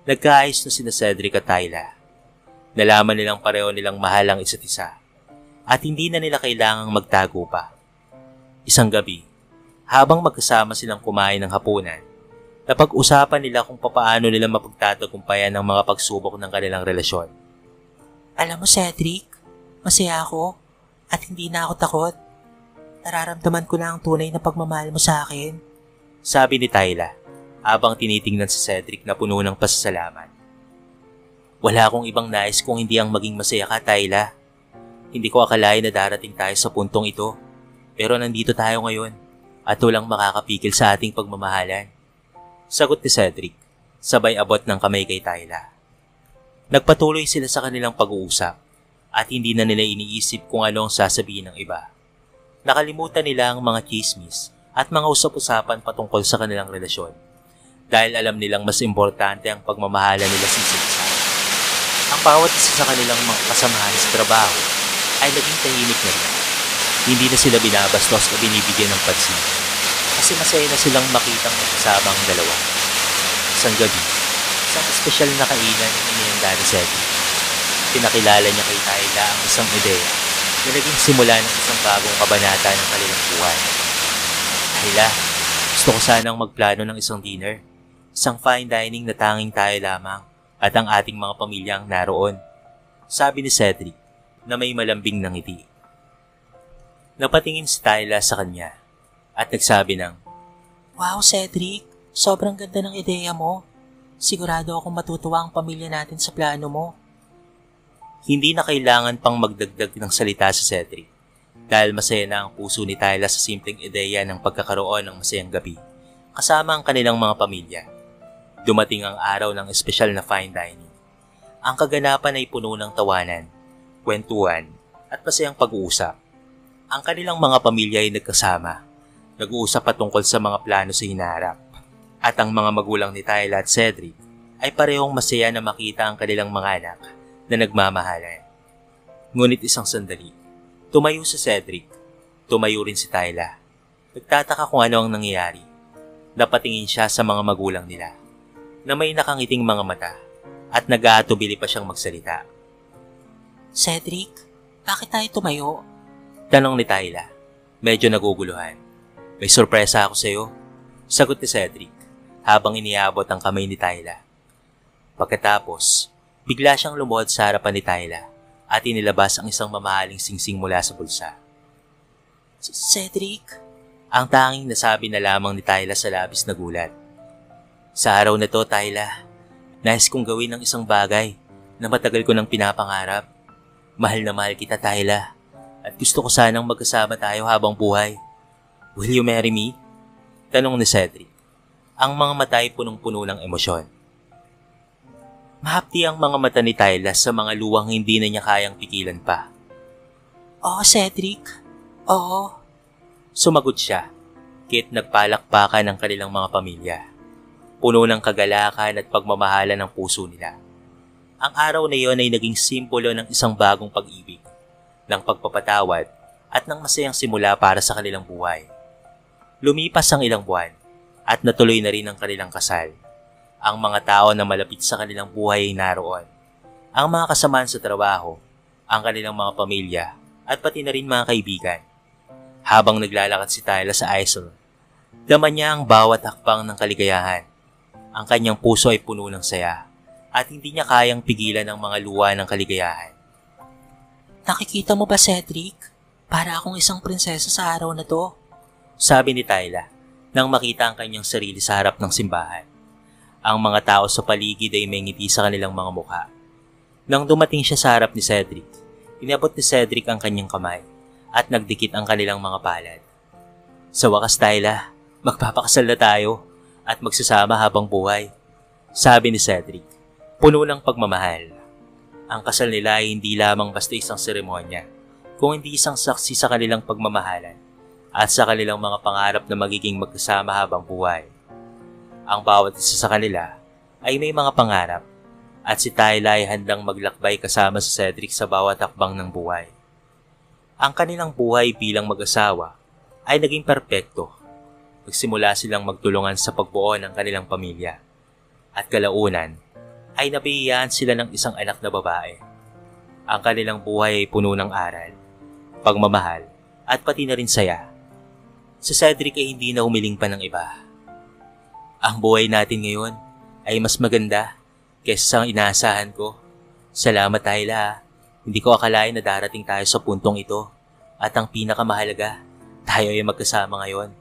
Speaker 1: nagkaayos na sina Cedric at Tyla. Nalaman nilang pareho nilang mahal ang isa't isa at hindi na nila kailangang magtago pa. Isang gabi, habang magkasama silang kumain ng hapunan, napag-usapan nila kung papaano nila mapagtatagumpayan ang mga pagsubok ng kanilang relasyon.
Speaker 2: Alam mo, Cedric, masaya ako at hindi na ako takot. Nararamdaman ko na ang tunay na pagmamahal mo sa akin.
Speaker 1: Sabi ni Tyla, habang tinitingnan si Cedric na puno ng pasasalamat. Wala akong ibang nais kung hindi ang maging masaya ka, Tyla. Hindi ko akalain na darating tayo sa puntong ito, pero nandito tayo ngayon at walang makakapigil sa ating pagmamahalan. Sagot ni Cedric, sabay abot ng kamay kay Tyla. Nagpatuloy sila sa kanilang pag-uusap at hindi na nila iniisip kung ano ang sasabihin ng iba. Nakalimutan nila ang mga chismis at mga usap-usapan patungkol sa kanilang relasyon dahil alam nilang mas importante ang pagmamahalan nila sa isa't isa. Ang bawat isa sa kanilang mga kasamahan sa trabaho ay naging tahimik na rin. Hindi na sila binabastos o binibigyan ng pansin kasi masaya na silang makitang magkasama ang dalawa. Isang gabi, isang espesyal na kainan ang inihanda ni Cedric. Pinakilala niya kay Tyla ang isang ideya na naging simula ng isang bagong kabanata ng kanilang buhay. Tyla, gusto ko sanang magplano ng isang dinner. Isang fine dining na tanging tayo lamang at ang ating mga pamilyang naroon. Sabi ni Cedric na may malambing ng ngiti. Napatingin si Tyla sa kanya at nagsabi ng,
Speaker 2: Wow, Cedric, sobrang ganda ng ideya mo. Sigurado akong matutuwa ang pamilya natin sa plano mo.
Speaker 1: Hindi na kailangan pang magdagdag ng salita sa Cedric dahil masaya na ang puso ni Tyla sa simpleng ideya ng pagkakaroon ng masayang gabi kasama ang kanilang mga pamilya. Dumating ang araw ng espesyal na fine dining. Ang kaganapan ay puno ng tawanan, kwentuhan at masayang pag-uusap. Ang kanilang mga pamilya ay nagkasama, nag-uusap patungkol sa mga plano sa hinaharap. At ang mga magulang ni Tyla at Cedric ay parehong masaya na makita ang kanilang mga anak na nagmamahalan. Ngunit isang sandali, tumayo si Cedric, tumayo rin si Tyla. Nagtataka kung ano ang nangyayari. Napatingin siya sa mga magulang nila na may nakangiting mga mata at nag-aatubili pa siyang magsalita.
Speaker 2: Cedric, bakit tayo tumayo?
Speaker 1: Tanong ni Tyla, medyo naguguluhan. May sorpresa ako sa iyo, sagot ni Cedric habang iniabot ang kamay ni Tyla. Pagkatapos, bigla siyang lumuhod sa harapan ni Tyla at inilabas ang isang mamahaling singsing mula sa bulsa.
Speaker 2: Cedric?
Speaker 1: Ang tanging nasabi na lamang ni Tyla sa labis na gulat. Sa araw na to, Tyla, nais kong gawin ng isang bagay na matagal ko nang pinapangarap. Mahal na mahal kita, Tyla, at gusto ko sanang magkasama tayo habang buhay. Will you marry me? Tanong ni Cedric. Ang mga mata ay punong-puno ng emosyon. Mahapdi ang mga mata ni Tyla sa mga luwang hindi na niya kayang pigilan pa.
Speaker 2: Oo, Cedric. Oo.
Speaker 1: Sumagot siya, kahit nagpalakpakan ng kanilang mga pamilya. Puno ng kagalakan at pagmamahalan ng puso nila. Ang araw na iyon ay naging simbolo ng isang bagong pag-ibig, ng pagpapatawad at ng masayang simula para sa kanilang buhay. Lumipas ang ilang buwan at natuloy na rin ang kanilang kasal. Ang mga tao na malapit sa kanilang buhay ay naroon. Ang mga kasamaan sa trabaho, ang kanilang mga pamilya at pati na rin mga kaibigan. Habang naglalakad si Tyla sa aisle, dama niya ang bawat hakbang ng kaligayahan. Ang kanyang puso ay puno ng saya at hindi niya kayang pigilan ang mga luha ng kaligayahan.
Speaker 2: Nakikita mo ba, Cedric? Para akong isang prinsesa sa araw na to.
Speaker 1: Sabi ni Tyla nang makita ang kanyang sarili sa harap ng simbahan. Ang mga tao sa paligid ay may ngiti sa kanilang mga mukha. Nang dumating siya sa harap ni Cedric, inabot ni Cedric ang kanyang kamay at nagdikit ang kanilang mga palad. Sa wakas, Tyla, magpapakasal na tayo at magsasama habang buhay, sabi ni Cedric, puno ng pagmamahal. Ang kasal nila ay hindi lamang basta isang seremonya, kung hindi isang saksi sa kanilang pagmamahalan at sa kanilang mga pangarap na magiging magkasama habang buhay. Ang bawat isa sa kanila ay may mga pangarap at si Tyla ay handang maglakbay kasama si Cedric sa bawat hakbang ng buhay. Ang kanilang buhay bilang mag-asawa ay naging perpekto. Nagsimula silang magtulungan sa pagbuo ng kanilang pamilya at kalaunan ay nabiyayaan sila ng isang anak na babae. Ang kanilang buhay ay puno ng aral, pagmamahal at pati na rin saya. Si Cedric ay hindi na humiling pa ng iba. Ang buhay natin ngayon ay mas maganda kaysa sa inaasahan ko. Salamat Tyla. Hindi ko akalain na darating tayo sa puntong ito. At ang pinakamahalaga, tayo ay magkasama ngayon.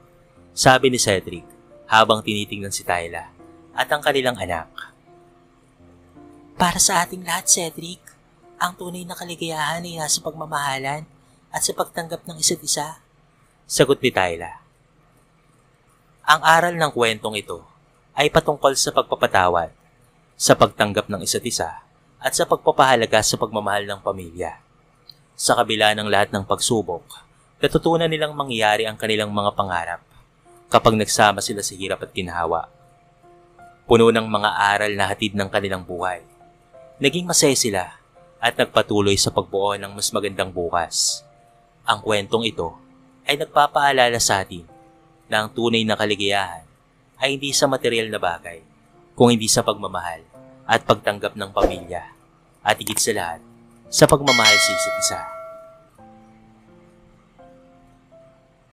Speaker 1: Sabi ni Cedric habang tinitingnan si Tyla at ang kanilang anak.
Speaker 2: Para sa ating lahat, Cedric, ang tunay na kaligayahan ay nasa pagmamahalan at sa pagtanggap ng isa't isa.
Speaker 1: Sagot ni Tyla. Ang aral ng kwentong ito ay patungkol sa pagpapatawad, sa pagtanggap ng isa't isa, at sa pagpapahalaga sa pagmamahal ng pamilya. Sa kabila ng lahat ng pagsubok, natutunan nilang mangyari ang kanilang mga pangarap kapag nagsama sila sa hirap at ginhawa. Puno ng mga aral na hatid ng kanilang buhay. Naging masaya sila at nagpatuloy sa pagbuo ng mas magandang bukas. Ang kwentong ito ay nagpapaalala sa atin na ang tunay na kaligayahan ay hindi sa material na bagay, kung hindi sa pagmamahal at pagtanggap ng pamilya, at higit sa lahat, sa pagmamahal sa isa't isa.